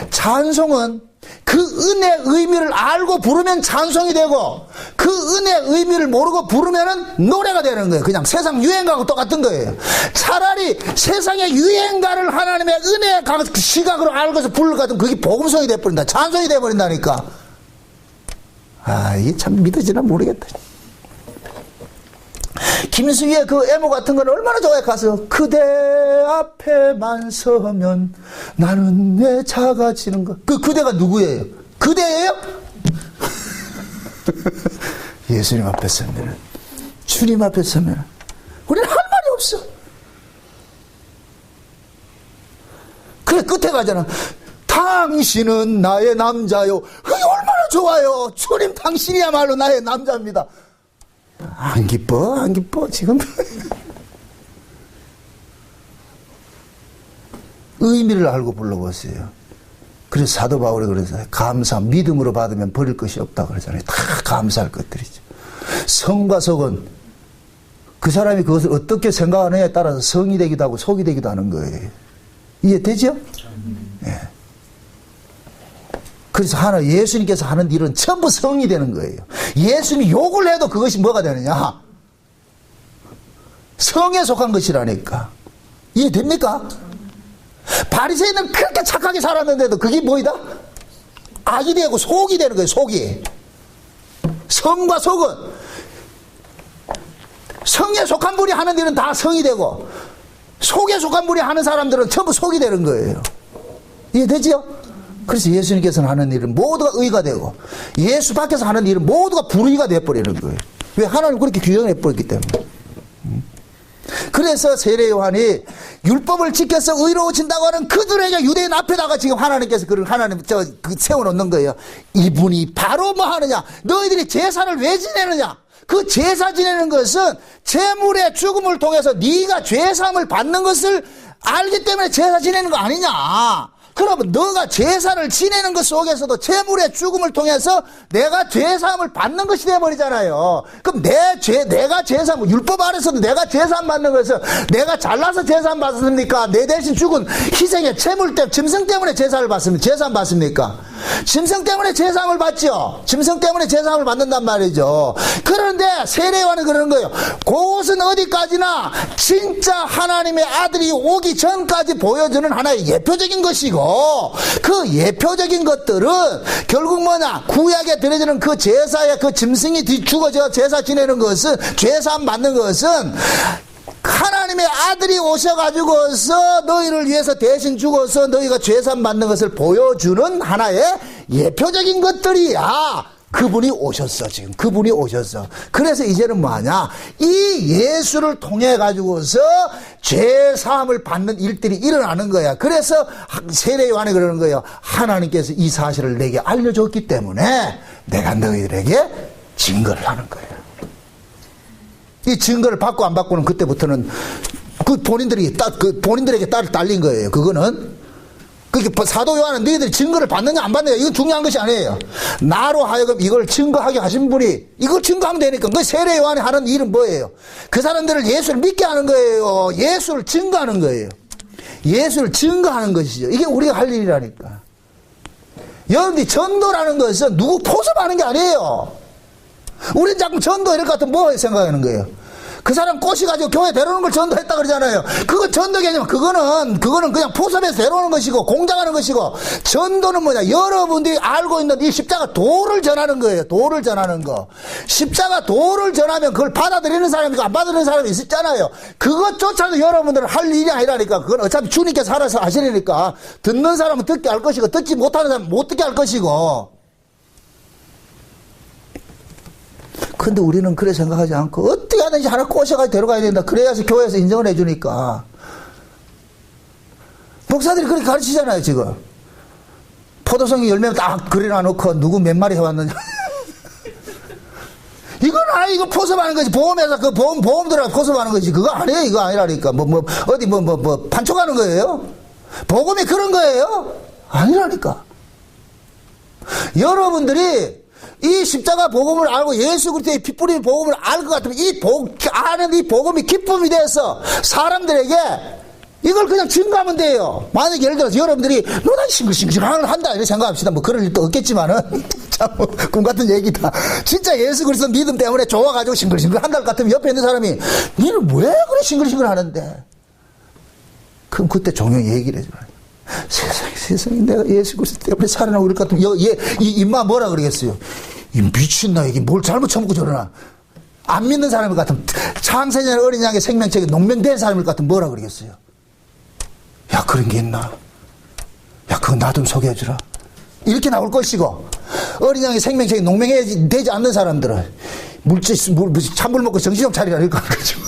찬송은 그 은혜의 의미를 알고 부르면 찬송이 되고 그 은혜의 의미를 모르고 부르면 노래가 되는 거예요. 그냥 세상 유행가하고 똑같은 거예요. 차라리 세상의 유행가를 하나님의 은혜의 시각으로 알고서 부를 것 같으면 그게 복음송이 돼버린다. 찬송이 돼버린다니까. 아, 이게 참 믿어지나 모르겠다. 김수희의 그 애모 같은 건 얼마나 좋아해. 가서 그대 앞에만 서면 나는 왜 작아지는 거. 그대가 누구예요? 그대예요? 예수님 앞에 서면, 주님 앞에 서면 우리는 할 말이 없어. 그래 끝에 가잖아. 당신은 나의 남자요. 그게 얼마나 좋아요. 주님 당신이야말로 나의 남자입니다. 안 기뻐? 안 기뻐? 지금? 의미를 알고 불러보세요. 그래서 사도 바울이 그래서 감사, 믿음으로 받으면 버릴 것이 없다고 그러잖아요. 다 감사할 것들이죠. 성과 속은 그 사람이 그것을 어떻게 생각하느냐에 따라서 성이 되기도 하고 속이 되기도 하는 거예요. 이해되죠? 예. 그래서 예수님께서 하는 일은 전부 성이 되는 거예요. 예수님이 욕을 해도 그것이 뭐가 되느냐? 성에 속한 것이라니까. 이해됩니까? 바리새인은 그렇게 착하게 살았는데도 그게 뭐이다? 악이 되고 속이 되는 거예요. 속이. 성과 속은 성에 속한 분이 하는 일은 다 성이 되고 속에 속한 분이 하는 사람들은 전부 속이 되는 거예요. 이해되죠? 그래서 예수님께서는 하는 일은 모두가 의가 되고 예수 밖에서 하는 일은 모두가 불의가 되어버리는 거예요. 왜? 하나님 그렇게 규정해버렸기 때문에. 그래서 세례 요한이 율법을 지켜서 의로워진다고 하는 그들에게 유대인 앞에다가 지금 하나님께서 세워놓는 거예요. 이분이 바로 뭐 하느냐? 너희들이 제사를 왜 지내느냐? 그 제사 지내는 것은 재물의 죽음을 통해서 네가 죄사함을 받는 것을 알기 때문에 제사 지내는 거 아니냐? 그러면 너가 제사를 지내는 것 속에서도 재물의 죽음을 통해서 내가 죄사함을 받는 것이 되어버리잖아요. 그럼 내가 죄사함, 율법 아래서도 내가 죄사함 받는 것은 내가 잘나서 죄사함 받습니까? 내 대신 죽은 희생의 짐승 때문에 제사를 받습니까? 죄사함 받습니까? 짐승 때문에 제사함을 받죠. 짐승 때문에 제사함을 받는단 말이죠. 그런데 세례요한은 그러는 거예요. 그것은 어디까지나 진짜 하나님의 아들이 오기 전까지 보여주는 하나의 예표적인 것이고 그 예표적인 것들은 결국 뭐냐? 구약에 드려지는 그 제사의 그 짐승이 죽어져 제사 지내는 것은 죄사함 받는 것은 하나님의 아들이 오셔가지고서 너희를 위해서 대신 죽어서 너희가 죄사함 받는 것을 보여주는 하나의 예표적인 것들이야. 그분이 오셨어. 지금 그분이 오셨어. 그래서 이제는 뭐하냐? 이 예수를 통해 가지고서 죄사함을 받는 일들이 일어나는 거야. 그래서 세례 요한이 그러는 거예요. 하나님께서 이 사실을 내게 알려줬기 때문에 내가 너희들에게 증거를 하는 거예요. 이 증거를 받고 안 받고는 그때부터는 본인들에게 딸린 거예요. 그거는. 그러니까 사도 요한은 너희들이 증거를 받느냐 안 받느냐 이건 중요한 것이 아니에요. 나로 하여금 이걸 증거하게 하신 분이 이걸 증거하면 되니까. 그 세례 요한이 하는 일은 뭐예요? 그 사람들을 예수를 믿게 하는 거예요. 예수를 증거하는 거예요. 예수를 증거하는 것이죠. 이게 우리가 할 일이라니까. 여러분들이 전도라는 것은 누구 포섭하는 게 아니에요. 우린 자꾸 전도 이럴 것 같으면 뭐 생각하는 거예요? 그 사람 꼬시가지고 교회 데려오는 걸 전도했다 그러잖아요. 그거 전도가 아니면 그거는 그냥 포섭해서 데려오는 것이고 공장하는 것이고, 전도는 뭐냐, 여러분들이 알고 있는 이 십자가 도를 전하는 거예요. 도를 전하는 거. 십자가 도를 전하면 그걸 받아들이는 사람이 있고 안 받아들이는 사람이 있었잖아요. 그것조차도 여러분들은 할 일이 아니라니까. 그건 어차피 주님께서 알아서 하시려니까. 듣는 사람은 듣게 할 것이고 듣지 못하는 사람은 못 듣게 할 것이고. 근데 우리는 그래 생각하지 않고 어떻게 하든지 하나 꼬셔가지고 데려가야 된다. 그래야지 교회에서 인정을 해주니까. 목사들이 그렇게 가르치잖아요 지금. 포도송이 열매를 딱 그려놔놓고 누구 몇 마리 해왔느냐. 이건 이거 포섭하는 거지. 보험회사 그 보험들하고 포섭하는 거지. 그거 아니에요. 이거 아니라니까. 어디 판촉하는 거예요? 복음이 그런 거예요? 아니라니까. 여러분들이 이 십자가 복음을 알고 예수 그리스도의 피 뿌린 복음을 알 것 같으면 아는 이 복음이 기쁨이 돼서 사람들에게 이걸 그냥 증거하면 돼요. 만약 예를 들어서 여러분들이 너나 싱글싱글 한다 이렇게 생각합시다. 뭐 그럴 일도 없겠지만은 참 꿈 같은 얘기다. 진짜 예수 그리스도 믿음 때문에 좋아가지고 싱글싱글 한다 같으면 옆에 있는 사람이 너는 왜 그래 싱글싱글 하는데? 그럼 그때 종용이 얘기를 해줘요. 세상에 내가 예수 그리스도 때문에 살아나고 그럴 것 같으면 이 임마 뭐라 그러겠어요? 이 미친나 이게 뭘 잘못 처먹고 저러나. 안 믿는 사람일 것 같으면, 창세전 어린 양의 생명책에 농명된 사람일 것 같으면 뭐라 그러겠어요? 야 그런 게 있나? 야 그거 나 좀 소개해주라. 이렇게 나올 것이고, 어린 양의 생명책에 농명되지 않는 사람들은 찬물 먹고 정신 좀 차리라 이럴 거 거죠.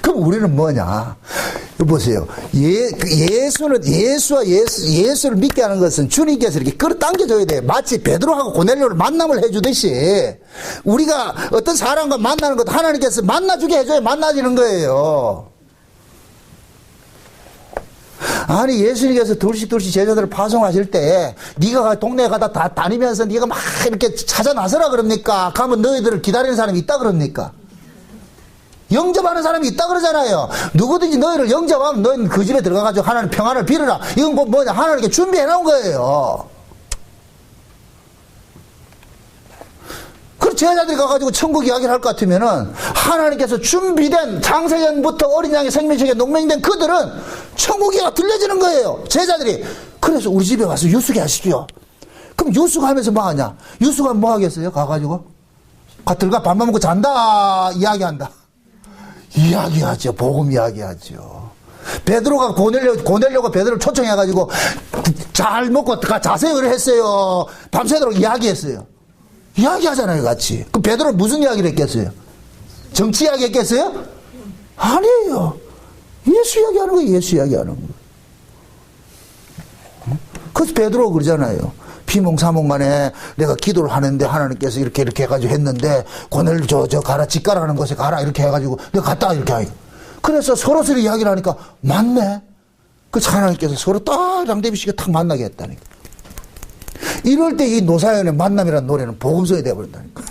그럼 우리는 뭐냐? 보세요. 예수를 믿게 하는 것은 주님께서 이렇게 끌어당겨줘야 돼요. 마치 베드로하고 고넬료를 만남을 해주듯이 우리가 어떤 사람과 만나는 것도 하나님께서 만나주게 해줘야 만나지는 거예요. 아니 예수님께서 둘씩 제자들을 파송하실 때 네가 동네에 가다 다니면서 네가 막 이렇게 찾아 나서라 그럽니까? 가면 너희들을 기다리는 사람이 있다 그럽니까? 영접하는 사람이 있다 그러잖아요. 누구든지 너희를 영접하면 너희는 그 집에 들어가가지고 하나님 평안을 빌어라. 이건 뭐냐? 하나님께 준비해 놓은 거예요. 그 제자들이 가가지고 천국 이야기를 할 것 같으면은 하나님께서 준비된 창세전부터 어린 양의 생명책에 농명된 그들은 천국 이야기가 들려지는 거예요. 제자들이. 그래서 우리 집에 와서 유숙해 하십시오. 그럼 유숙하면서 뭐 하냐? 유숙하면 뭐 하겠어요? 가가지고 들어가 밥만 먹고 잔다 이야기한다. 이야기하죠. 복음 이야기하죠. 베드로가 고넬료가 베드로를 초청해가지고 잘 먹고 자세히 했어요. 밤새도록 이야기했어요. 이야기하잖아요, 같이. 그럼 베드로는 무슨 이야기를 했겠어요? 정치 이야기 했겠어요? 아니에요. 예수 이야기하는 거예요, 예수 이야기하는 거. 그래서 베드로가 그러잖아요. 피몽사몽 만에 내가 기도를 하는데 하나님께서 이렇게 해가지고 했는데 고넬료 저 가라 직가라는 곳에 가라 이렇게 해가지고 내가 갔다 이렇게 하니까. 그래서 서로 이야기를 하니까 맞네. 그래서 하나님께서 서로 딱 양대비씨가 탁 만나게 했다니까. 이럴 때 이 노사연의 만남이라는 노래는 복음성이 되어버린다니까.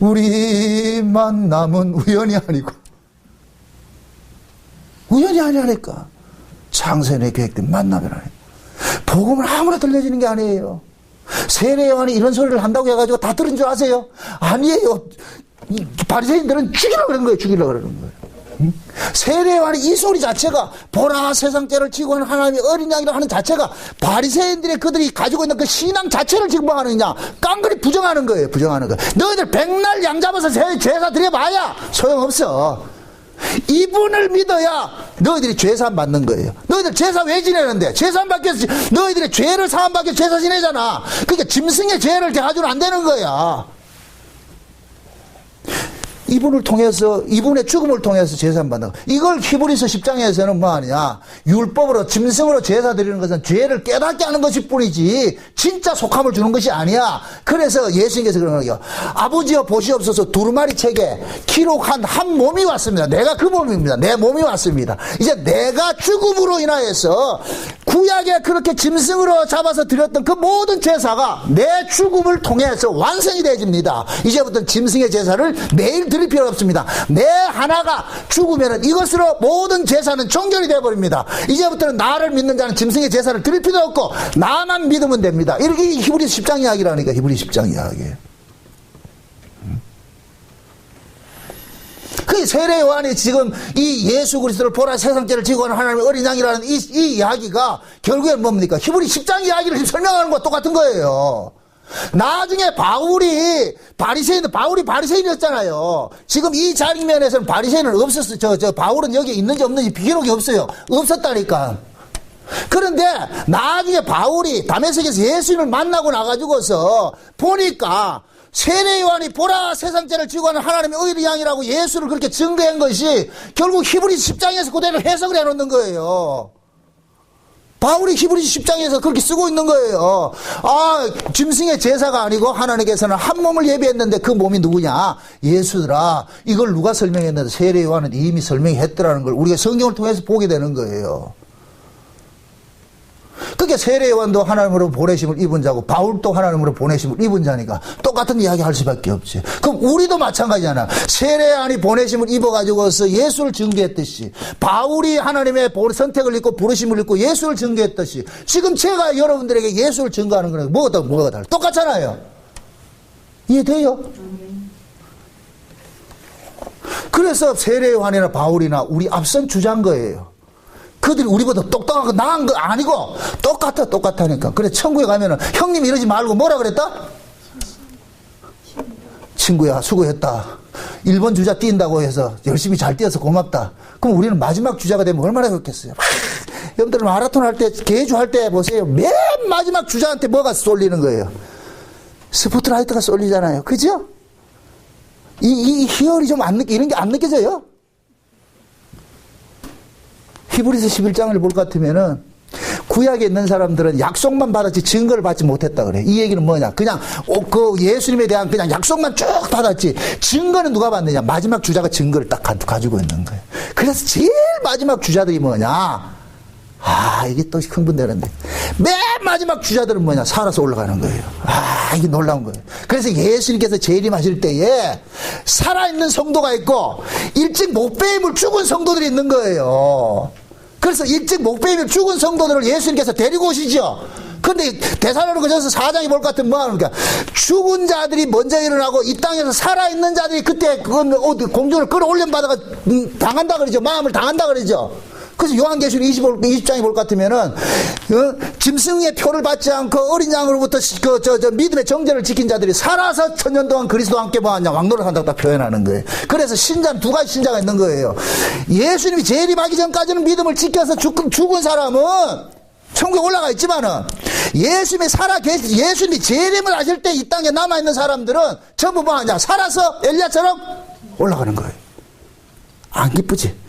우리 만남은 우연이 아니고 우연이 아니라니까. 창세전에 계획된 만남이라니까. 복음은 아무나 들려지는 게 아니에요. 세례 요한이 이런 소리를 한다고 해가지고 다 들은 줄 아세요? 아니에요. 바리새인들은 죽이려고 그러는 거예요. 죽이려고 그러는 거예요. 세례 요한이 이 소리 자체가 보라 세상 죄를 지고 하는 하나님의 어린 양이라고 하는 자체가 바리새인들의 그들이 가지고 있는 그 신앙 자체를 지금 뭐 하느냐 깡그리 부정하는 거예요. 부정하는 거예요. 너희들 백날 양 잡아서 제사 드려봐야 소용없어. 이분을 믿어야 너희들이 죄사함 받는 거예요. 너희들 제사 왜 지내는데? 제사함 받기 위해서 너희들의 죄를 사함 받기 위해서 제사 지내잖아. 그러니까 짐승의 죄를 대가지고는 안 되는 거야. 이분을 통해서, 이분의 죽음을 통해서 제사함 받는 거. 이걸 히브리서 10장에서는 뭐 하느냐. 율법으로, 짐승으로 제사 드리는 것은 죄를 깨닫게 하는 것일 뿐이지, 진짜 속함을 주는 것이 아니야. 그래서 예수님께서 그런 거예요. 아버지여 보시옵소서 두루마리 책에 기록한 한 몸이 왔습니다. 내가 그 몸입니다. 내 몸이 왔습니다. 이제 내가 죽음으로 인하여서 구약에 그렇게 짐승으로 잡아서 드렸던 그 모든 제사가 내 죽음을 통해서 완성이 되어집니다. 이제부터 짐승의 제사를 매일 드릴 필요 없습니다. 내 하나가 죽으면 이것으로 모든 제사는 종결이 되어버립니다. 이제부터는 나를 믿는 자는 짐승의 제사를 드릴 필요 없고 나만 믿으면 됩니다. 이렇게 히브리 10장 이야기라니까. 히브리 10장 이야기. 이 세례 요한이 지금 이 예수 그리스도를 보라 세상죄를 지고 하는 하나님의 어린 양이라는 이 이야기가 결국엔 뭡니까? 히브리 10장 이야기를 지금 설명하는 것과 똑같은 거예요. 나중에 바울이 바리새인이었잖아요. 지금 이 장면에서는 바리새인은 없었어요. 바울은 여기 있는지 없는지 기록이 없어요. 없었다니까. 그런데 나중에 바울이 다메섹에서 예수님을 만나고 나가지고서 보니까 세례 요한이 보라 세상죄를 지고 하는 하나님의 어린 양이라고 예수를 그렇게 증거한 것이 결국 히브리 10장에서 그대로 해석을 해놓는 거예요. 바울이 히브리 10장에서 그렇게 쓰고 있는 거예요. 짐승의 제사가 아니고 하나님께서는 한 몸을 예비했는데 그 몸이 누구냐? 예수더라. 이걸 누가 설명했는데 세례 요한은 이미 설명했더라는 걸 우리가 성경을 통해서 보게 되는 거예요. 그게 세례 요한도 하나님으로 보내심을 입은 자고 바울도 하나님으로 보내심을 입은 자니까 똑같은 이야기 할 수밖에 없지. 그럼 우리도 마찬가지잖아. 세례 요한이 보내심을 입어가지고서 예수를 증거했듯이 바울이 하나님의 선택을 입고 부르심을 입고 예수를 증거했듯이 지금 제가 여러분들에게 예수를 증거하는 거는 뭐가 달라? 똑같잖아요. 이해돼요? 그래서 세례 요한이나 바울이나 우리 앞선 주자인 거예요. 그들이 우리보다 똑똑하고 나은 거 아니고 똑같다니까. 그래 천국에 가면은 형님 이러지 말고 뭐라 그랬다? 친구야 수고했다. 1번 주자 뛴다고 해서 열심히 잘 뛰어서 고맙다. 그럼 우리는 마지막 주자가 되면 얼마나 좋겠어요. 여러분들 마라톤 할 때 계주 할 때 보세요. 맨 마지막 주자한테 뭐가 쏠리는 거예요? 스포트라이트가 쏠리잖아요. 그죠? 이 희열이 좀 이런 게 안 느껴져요? 히브리서 11장을 볼 것 같으면은 구약에 있는 사람들은 약속만 받았지 증거를 받지 못했다 그래. 이 얘기는 뭐냐? 그냥 그 예수님에 대한 그냥 약속만 쭉 받았지 증거는 누가 받느냐? 마지막 주자가 증거를 딱 가지고 있는 거예요. 그래서 제일 마지막 주자들이 뭐냐? 이게 또 흥분되는데 맨 마지막 주자들은 뭐냐? 살아서 올라가는 거예요. 이게 놀라운 거예요. 그래서 예수님께서 재림하실 때에 살아있는 성도가 있고 일찍 목배임을 죽은 성도들이 있는 거예요. 그래서 일찍 목배임을 죽은 성도들을 예수님께서 데리고 오시죠. 근데 데살로니가전서 4장에 볼 것 같으면 뭐 하는 거야? 죽은 자들이 먼저 일어나고 이 땅에서 살아있는 자들이 그때 공중을 끌어올림 받아가 당한다 그러죠. 마음을 당한다 그러죠. 그래서 요한계시록 20장에 볼 것 같으면은 짐승의 표를 받지 않고 어린 양으로부터 믿음의 정죄를 지킨 자들이 살아서 천년 동안 그리스도와 함께 뭐하냐 왕노릇 한다고 딱 표현하는 거예요. 그래서 신자는 두 가지 신자가 있는 거예요. 예수님이 재림하기 전까지는 믿음을 지켜서 죽은 사람은 천국에 올라가 있지만은 예수님이 재림을 하실 때 이 땅에 남아있는 사람들은 전부 뭐하냐 살아서 엘리야처럼 올라가는 거예요. 안 기쁘지?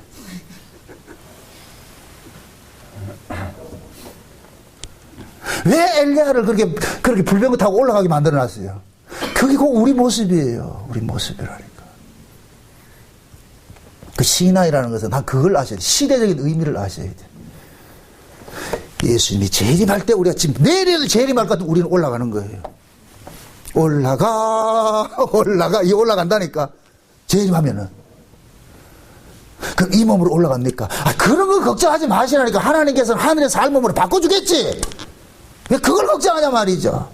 왜 엘리야를 그렇게 불병거 타고 올라가게 만들어 놨어요? 그게 곧 우리 모습이에요. 우리 모습이라니까. 그 신앙이라는 것은 난 그걸 아셔야 돼. 시대적인 의미를 아셔야 돼. 예수님이 재림할 때 우리가 지금 내일 재림할 것 같으면 우리는 올라가는 거예요. 이 올라간다니까. 재림하면은. 그럼 이 몸으로 올라갑니까? 그런 거 걱정하지 마시라니까. 하나님께서는 하늘의 살 몸으로 바꿔주겠지. 왜 그걸 걱정하냐 말이죠.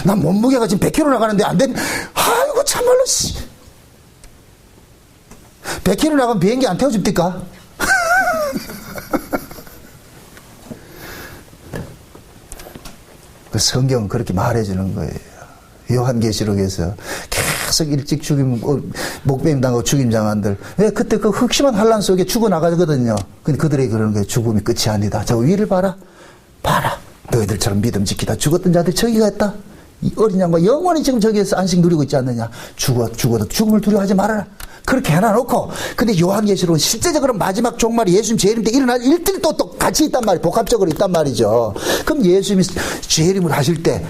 난 몸무게가 지금 100kg 나가는데 안 되니. 아이고 참말로 100kg 나가면 비행기 안 태워줍니까? 그 성경은 그렇게 말해주는 거예요. 요한계시록에서 계속 일찍 목배임 당하고 죽임 당한들. 왜 그때 그 흑심한 환란 속에 죽어나가거든요. 근데 그들에게 그러는 거예요. 죽음이 끝이 아니다. 저 위를 봐라. 너희들처럼 믿음 지키다 죽었던 자들이 저기가 있다. 이 어린 양과 영원히 지금 저기에서 안식 누리고 있지 않느냐. 죽어도 죽음을 두려워하지 말아라. 그렇게 해놔놓고, 근데 요한계시록은 실제적으로 마지막 종말이 예수님 재림 때 일어날 일들이 또 같이 있단 말이에요. 복합적으로 있단 말이죠. 그럼 예수님이 재림을 하실 때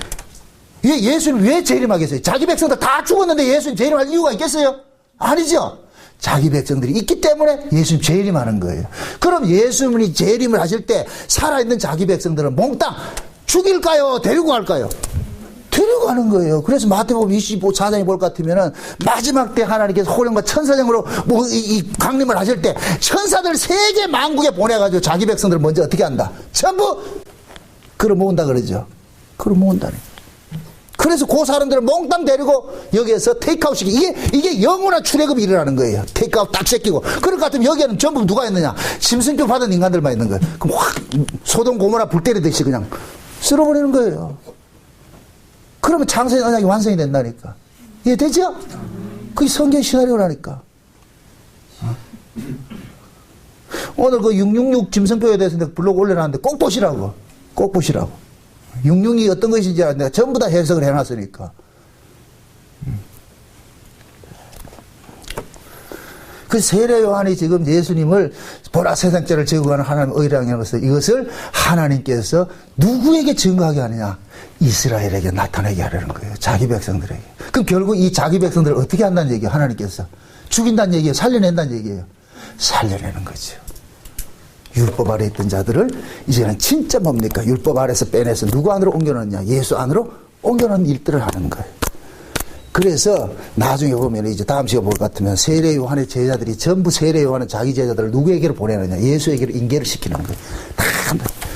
예수님 왜 재림하겠어요? 자기 백성들 다 죽었는데 예수님 재림할 이유가 있겠어요? 아니죠. 자기 백성들이 있기 때문에 예수님 재림하는 거예요. 그럼 예수님이 재림을 하실 때 살아있는 자기 백성들은 몽땅 죽일까요? 데리고 갈까요? 데리고 가는 거예요. 그래서 마태복음 24장에 볼 것 같으면은 마지막 때 하나님께서 호령과 천사령으로 이 강림을 하실 때 천사들 세계 만국에 보내가지고 자기 백성들을 먼저 어떻게 한다? 전부 끌어모은다 그러죠. 끌어모은다니. 그래서 그 사람들을 몽땅 데리고 여기에서 테이크아웃 시키고 이게 영원한 출애굽이 일어나는 거예요. 테이크아웃 딱 시키고. 그럴 것 같으면 여기에는 전부 누가 있느냐? 심승표 받은 인간들만 있는 거예요. 그럼 확 소돔 고모라 불 때리듯이 그냥 쓸어버리는 거예요. 그러면 창세의 언약이 완성이 된다니까. 이해되죠? 그게 성경 시나리오라니까. 오늘 그 666 짐승표에 대해서 내가 블로그 올려놨는데 꼭 보시라고. 꼭 보시라고. 66이 어떤 것인지 내가 전부 다 해석을 해놨으니까. 그 세례 요한이 지금 예수님을 보라 세상죄를 제거하는 하나님의 의량으로서 이것을 하나님께서 누구에게 증거하게 하느냐? 이스라엘에게 나타내게 하려는 거예요. 자기 백성들에게. 그럼 결국 이 자기 백성들을 어떻게 한다는 얘기예요? 하나님께서. 죽인다는 얘기예요? 살려낸다는 얘기예요? 살려내는 거죠. 율법 아래 있던 자들을 이제는 진짜 뭡니까? 율법 아래서 빼내서 누구 안으로 옮겨놓느냐? 예수 안으로 옮겨놓는 일들을 하는 거예요. 그래서 나중에 보면 이제 다음 시간 볼 것 같으면 세례 요한의 제자들이 전부 세례 요한은 자기 제자들을 누구에게로 보내느냐? 예수에게로 인계를 시키는 거예요. 다.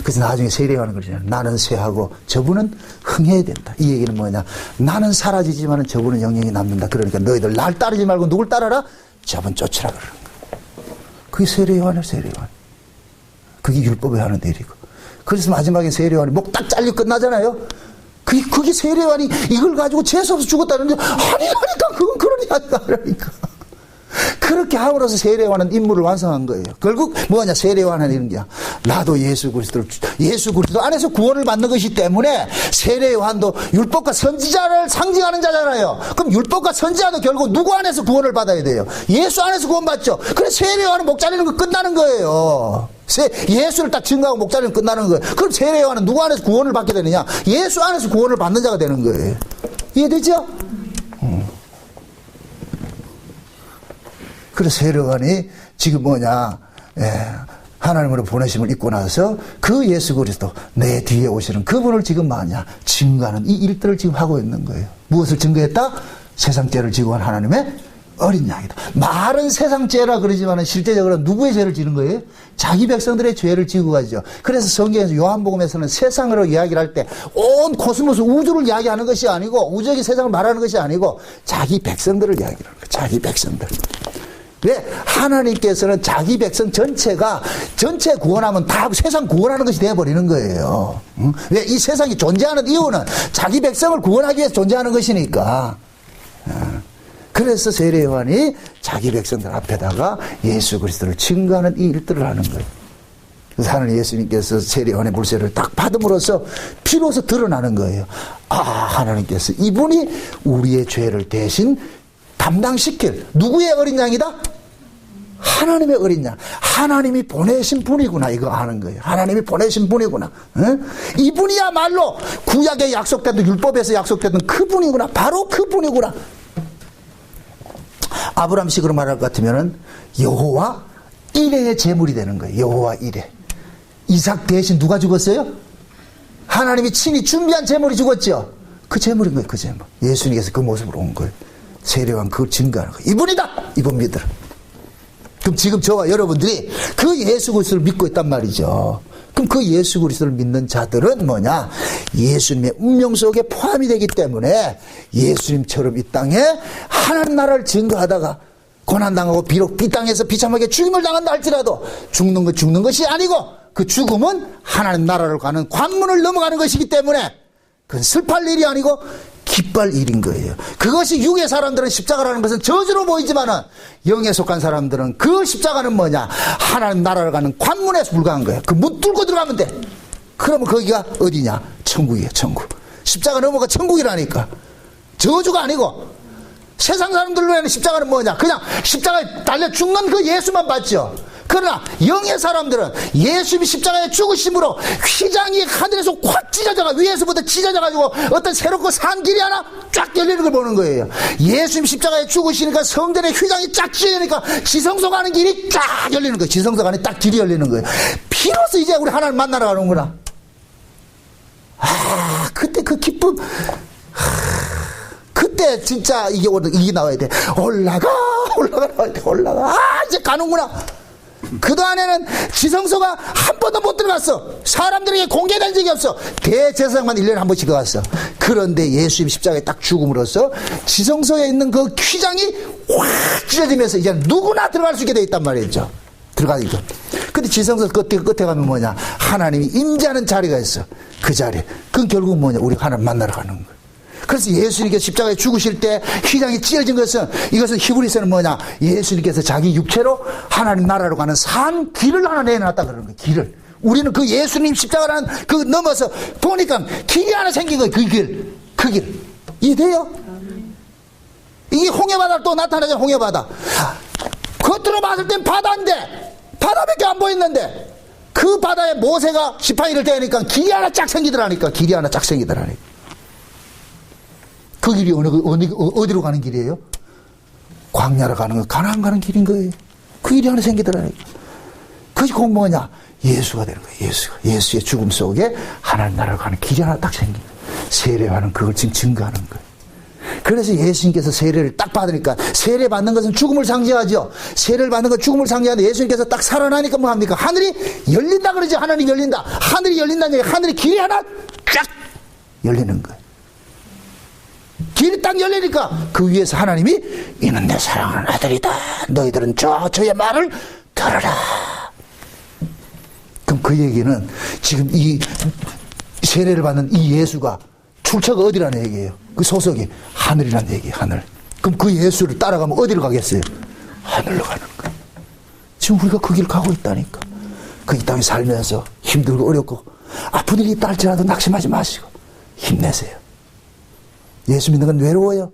그래서 나중에 세례 요한은 그러잖아요. 나는 쇠하고 저분은 흥해야 된다. 이 얘기는 뭐냐? 나는 사라지지만 저분은 영영이 남는다. 그러니까 너희들 날 따르지 말고 누굴 따라라? 저분 쫓으라 그러는 거예요. 그게 세례 요한이에요. 세례 요한. 그게 율법에 하는 일이고. 그래서 마지막에 세례 요한이 목 딱 잘리고 끝나잖아요. 그게 세례 요한이 이걸 가지고 재수없어 죽었다는데 아니라니까. 그건 그런 이야기가 아니라니까. 그렇게 함으로써 세례 요한은 임무를 완성한 거예요. 결국 뭐냐? 세례 요한은 이런 게야. 나도 예수 그리스도 안에서 구원을 받는 것이기 때문에 세례 요한도 율법과 선지자를 상징하는 자잖아요. 그럼 율법과 선지자도 결국 누구 안에서 구원을 받아야 돼요? 예수 안에서 구원받죠. 그래서 세례 요한은 목 잘리는 거 끝나는 거예요. 예수를 딱 증거하고 목 잘리면 끝나는 거예요. 그럼 세례 요한은 누구 안에서 구원을 받게 되느냐? 예수 안에서 구원을 받는 자가 되는 거예요. 이해되죠? 그래서 세례 요한이 지금 뭐냐? 하나님으로 보내심을 입고 나서 그 예수 그리스도 내 뒤에 오시는 그분을 지금 뭐냐? 증거하는 이 일들을 지금 하고 있는 거예요. 무엇을 증거했다? 세상 죄를 지고 한 하나님의 어린 양이다. 말은 세상 죄라 그러지만 실제적으로 누구의 죄를 지는 거예요? 자기 백성들의 죄를 지고 가죠. 그래서 성경에서 요한복음에서는 세상으로 이야기를 할 때 온 코스모스 우주를 이야기하는 것이 아니고 우주의 세상을 말하는 것이 아니고 자기 백성들을 이야기하는 거예요. 자기 백성들. 왜? 하나님께서는 자기 백성 전체가 전체 구원하면 다 세상 구원하는 것이 되어버리는 거예요. 왜? 이 세상이 존재하는 이유는 자기 백성을 구원하기 위해서 존재하는 것이니까. 그래서 세례 요한이 자기 백성들 앞에다가 예수 그리스도를 증거하는 이 일들을 하는 거예요. 그래서 하나님 예수님께서 세례 요한의 물세를 딱 받음으로써 비로소 드러나는 거예요. 아, 하나님께서 이분이 우리의 죄를 대신 담당시킬 누구의 어린 양이다? 하나님의 어린 양. 하나님이 보내신 분이구나. 이거 아는 거예요. 하나님이 보내신 분이구나. 응? 이분이야말로 구약에 약속됐던 율법에서 약속됐던 그분이구나. 바로 그분이구나. 아브람식으로 말할 것 같으면은 여호와 이레의 제물이 되는 거예요. 여호와 이레. 이삭 대신 누가 죽었어요? 하나님이 친히 준비한 제물이 죽었죠. 그 제물인 거예요. 그 제물. 예수님께서 그 모습으로 온 거예요. 세례요한 그걸 증거하는 거예요. 이분이다! 이분 믿으라. 그럼 지금 저와 여러분들이 그 예수 그리스도를 믿고 있단 말이죠. 그럼 그 예수 그리스도를 믿는 자들은 뭐냐? 예수님의 운명 속에 포함이 되기 때문에 예수님처럼 이 땅에 하나님 나라를 증거하다가 고난당하고 비록 이 땅에서 비참하게 죽임을 당한다 할지라도 죽는 것이 아니고 그 죽음은 하나님 나라로 가는 관문을 넘어가는 것이기 때문에 그건 슬퍼할 일이 아니고 기뻐할 일인 거예요. 그것이 육의 사람들은 십자가라는 것은 저주로 보이지만은 영에 속한 사람들은 그 십자가는 뭐냐? 하나님 나라를 가는 관문에서 불과한 거예요. 그 문 뚫고 들어가면 돼. 그러면 거기가 어디냐? 천국이에요. 천국. 십자가 넘어가 천국이라니까. 저주가 아니고 세상 사람들로는 십자가는 뭐냐? 그냥 십자가에 달려 죽는 그 예수만 봤죠. 그러나 영의 사람들은 예수님이 십자가에 죽으심으로 휘장이 하늘에서 확 찢어져가 위에서부터 찢어져가지고 어떤 새롭고 산 길이 하나 쫙 열리는 걸 보는 거예요. 예수님 십자가에 죽으시니까 성전의 휘장이 쫙 찢어지니까 지성소 가는 길이 쫙 열리는 거예요. 지성소 가는 딱 길이 열리는 거예요. 비로소 이제 우리 하나님 만나러 가는구나. 아, 그때 그 기쁨. 그때 진짜 이게 나와야 돼. 올라가 나와야 돼. 올라가. 아, 이제 가는구나. 그동안에는 지성소가 한 번도 못 들어갔어. 사람들에게 공개된 적이 없어. 대제사장만 1년에 한 번씩 들어갔어. 그런데 예수님 십자가에 딱 죽음으로써 지성소에 있는 그 휘장이 확 찢어지면서 이제 누구나 들어갈 수 있게 돼 있단 말이죠. 들어가니까. 근데 지성소 끝에 가면 뭐냐, 하나님이 임재하는 자리가 있어. 그 자리. 그건 결국 뭐냐, 우리 하나님 만나러 가는 거야. 그래서 예수님께서 십자가에 죽으실 때 휘장이 찢어진 것은, 이것은 히브리서는 뭐냐, 예수님께서 자기 육체로 하나님 나라로 가는 산 길을 하나 내놨다 그러는 거예요. 길을. 우리는 그 예수님 십자가라는 그 넘어서 보니까 길이 하나 생긴 거예요. 그 길. 그 길. 이해돼요? 이게 홍해바다를 또 나타나잖아요. 홍해바다. 겉으로 봤을 땐 바다인데, 바다밖에 안 보였는데, 그 바다에 모세가 지팡이를 대니까 길이 하나 쫙 생기더라니까. 길이 하나 쫙 생기더라니까. 그 길이 어디로 가는 길이에요? 광야로 가는 거, 가나안 가는 길인 거예요. 그 길이 하나 생기더라니까. 그것이 곧 뭐냐? 예수가 되는 거예요. 예수의 죽음 속에 하나님 나라로 가는 길이 하나 딱 생긴 거예요. 세례와는 그걸 지금 증거하는 거예요. 그래서 예수님께서 세례를 딱 받으니까, 세례 받는 것은 죽음을 상징하죠. 세례를 받는 건 죽음을 상징하는데, 예수님께서 딱 살아나니까 뭐 합니까? 하늘이 열린다 그러죠. 하나님 열린다. 하늘이 열린다는 얘기, 하늘이 길이 하나 쫙 열리는 거예요. 길이 딱 열리니까 그 위에서 하나님이, 이는 내 사랑하는 아들이다. 너희들은 저의 말을 들어라. 그럼 그 얘기는 지금 이 세례를 받는 이 예수가 출처가 어디라는 얘기예요? 그 소속이 하늘이라는 얘기예요. 하늘. 그럼 그 예수를 따라가면 어디로 가겠어요? 하늘로 가는 거예요. 지금 우리가 그 길 가고 있다니까. 그 이 땅에 살면서 힘들고 어렵고 아픈 일이 있다 할지라도 낙심하지 마시고 힘내세요. 예수 믿는 건 외로워요.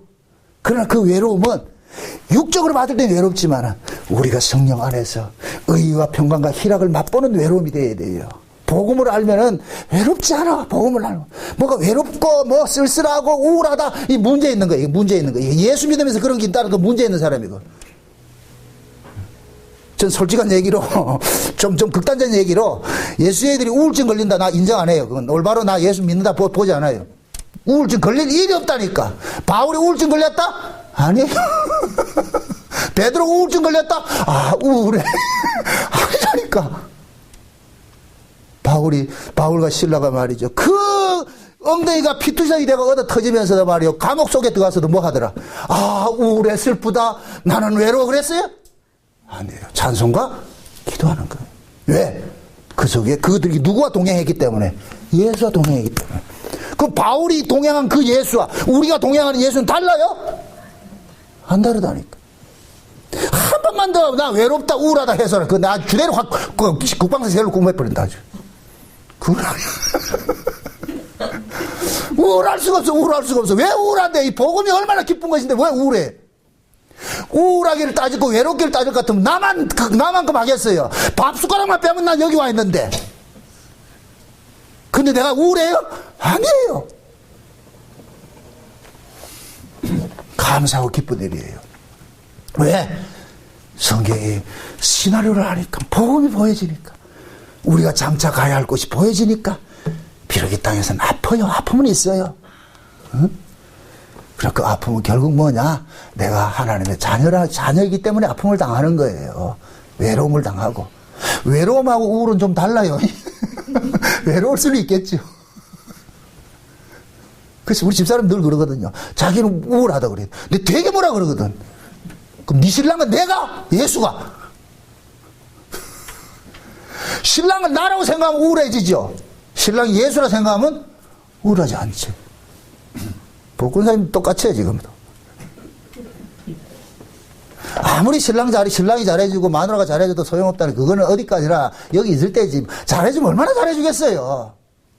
그러나 그 외로움은 육적으로 받을 땐 외롭지만 우리가 성령 안에서 의와 평강과 희락을 맛보는 외로움이 돼야 돼요. 복음을 알면은 외롭지 않아. 복음을 알면 뭐가 외롭고 뭐 쓸쓸하고 우울하다, 이 문제 있는 거예요. 문제 있는 거예요. 예수 믿으면서 그런 게 있다는 거 문제 있는 사람이고. 전 솔직한 얘기로 좀 극단적인 얘기로, 예수 애들이 우울증 걸린다 나 인정 안 해요. 그건 올바로 나 예수 믿는다 보지 않아요. 우울증 걸릴 일이 없다니까. 바울이 우울증 걸렸다? 아니에요. 베드로 우울증 걸렸다? 아, 우울해. 아니라니까. 바울과 실라가 말이죠. 그 엉덩이가 피투성이 되고 얻어 터지면서도 말이요. 감옥 속에 들어가서도 뭐 하더라? 아, 우울해, 슬프다. 나는 외로워 그랬어요? 아니에요. 찬송과 기도하는 거예요. 왜? 그 속에 그들이 누구와 동행했기 때문에? 예수와 동행했기 때문에. 그 바울이 동행한 그 예수와 우리가 동행하는 예수는 달라요? 안 다르다니까. 한 번만 더 나 외롭다 우울하다 해서는 그 나 주대로 확 국방에서 제일로 구매해버린다 아주. 그건 아니야. 우울할 수가 없어. 왜 우울한데? 이 복음이 얼마나 기쁜 것인데 왜 우울해? 우울하기를 따지고 외롭기를 따질 것 같으면 나만큼 하겠어요. 밥 숟가락만 빼면 난 여기 와 있는데. 근데 내가 우울해요? 아니에요. 감사하고 기쁜 일이에요. 왜? 성경이 시나리오를 하니까, 복음이 보여지니까, 우리가 장차 가야 할 곳이 보여지니까, 비록 이 땅에서는 아파요. 아픔은 있어요. 응? 그럼 그 아픔은 결국 뭐냐? 내가 하나님의 자녀이기 때문에 아픔을 당하는 거예요. 외로움을 당하고. 외로움하고 우울은 좀 달라요. 외로울 수는 있겠죠. 그래서 우리 집사람 늘 그러거든요. 자기는 우울하다 그래요. 근데 되게 뭐라 그러거든. 그럼 네 신랑은 내가? 예수가? 신랑은 나라고 생각하면 우울해지죠. 신랑이 예수라 생각하면 우울하지 않지. 복권사님 똑같이 해 지금도. 아무리 신랑이 잘해주고 마누라가 잘해줘도 소용없다는, 그거는 어디까지나 여기 있을 때지. 잘해주면 얼마나 잘해주겠어요.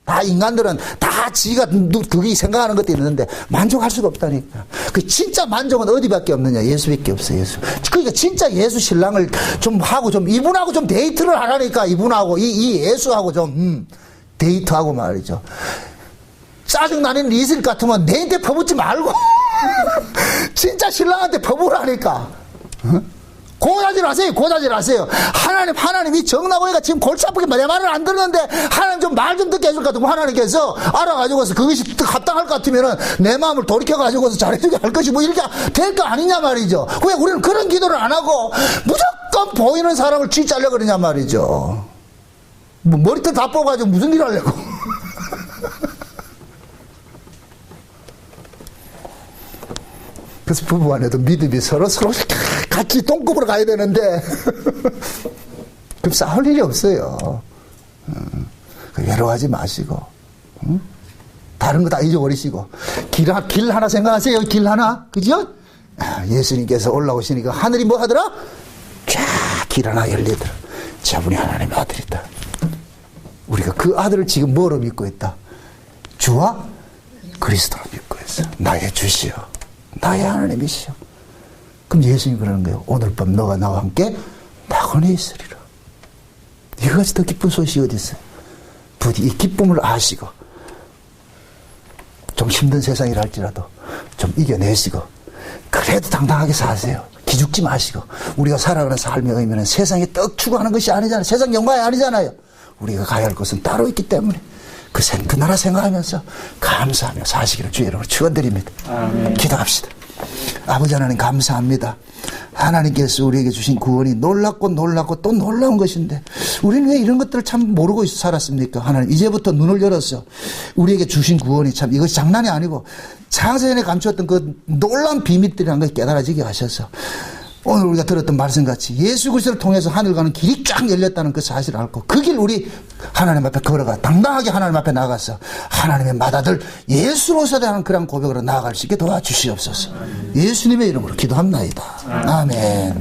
다 인간들은 다 지가 그게 생각하는 것도 있는데 만족할 수가 없다니까. 그 진짜 만족은 어디밖에 없느냐? 예수밖에 없어요. 예수. 그러니까 진짜 예수 신랑을 좀 하고 좀 이분하고 좀 데이트를 하라니까. 이분하고 이 예수하고 좀 데이트하고 말이죠. 짜증나는 일 있을 것 같으면 내한테 퍼붓지 말고 진짜 신랑한테 퍼부으라니까. 고자질 하세요. 하나님이 정나보니까 지금 골치 아프게 내 말을 안 듣는데 하나님 좀 말 좀 듣게 해줄 것 같고, 하나님께서 알아가지고서 그것이 합당할 것 같으면은 내 마음을 돌이켜가지고서 잘해주게 할 것이 뭐 이렇게 될 거 아니냐 말이죠. 왜 우리는 그런 기도를 안 하고 무조건 눈만 보이는 사람을 쥐짜려 그러냐 말이죠. 뭐 머리털 다 뽑아가지고 무슨 일 하려고. 그래서 부부간에도 믿음이 서로 같이 동급으로 가야 되는데 그럼 싸울 일이 없어요. 외로워하지 마시고 다른 거 다 잊어버리시고 길 하나 생각하세요. 길 하나, 그죠? 예수님께서 올라오시니까 하늘이 뭐 하더라? 쫙 길 하나 열리더라. 저분이 하나님의 아들이다. 우리가 그 아들을 지금 뭐로 믿고 있다? 주와 그리스도로 믿고 있어. 나의 주시오, 나의 하나님이시오. 그럼 예수님이 그러는 거예요. 오늘 밤 너가 나와 함께 낙원에 있으리라. 이것이 더 기쁜 소식이 어디 있어요? 부디 이 기쁨을 아시고 좀 힘든 세상이라 할지라도 좀 이겨내시고 그래도 당당하게 사세요. 기죽지 마시고. 우리가 살아가는 삶의 의미는 세상에 떡 추구하는 것이 아니잖아요. 세상 영광이 아니잖아요. 우리가 가야 할 것은 따로 있기 때문에 그 나라 생각하면서 감사하며 사시기를 주의 이름으로 축원드립니다. 기도합시다. 아버지 하나님 감사합니다. 하나님께서 우리에게 주신 구원이 놀랍고 또 놀라운 것인데 우리는 왜 이런 것들을 참 모르고 살았습니까? 하나님 이제부터 눈을 열어서 우리에게 주신 구원이 참 이것이 장난이 아니고 창세전에 감추었던 그 놀라운 비밀들이라는 것을 깨달아지게 하셔서 오늘 우리가 들었던 말씀같이 예수 그리스도를 통해서 하늘 가는 길이 쫙 열렸다는 그 사실을 알고 그 길 우리 하나님 앞에 걸어가 당당하게 하나님 앞에 나가서 하나님의 맏아들 예수로서 대한 그런 고백으로 나아갈 수 있게 도와주시옵소서. 예수님의 이름으로 기도합나이다. 아멘.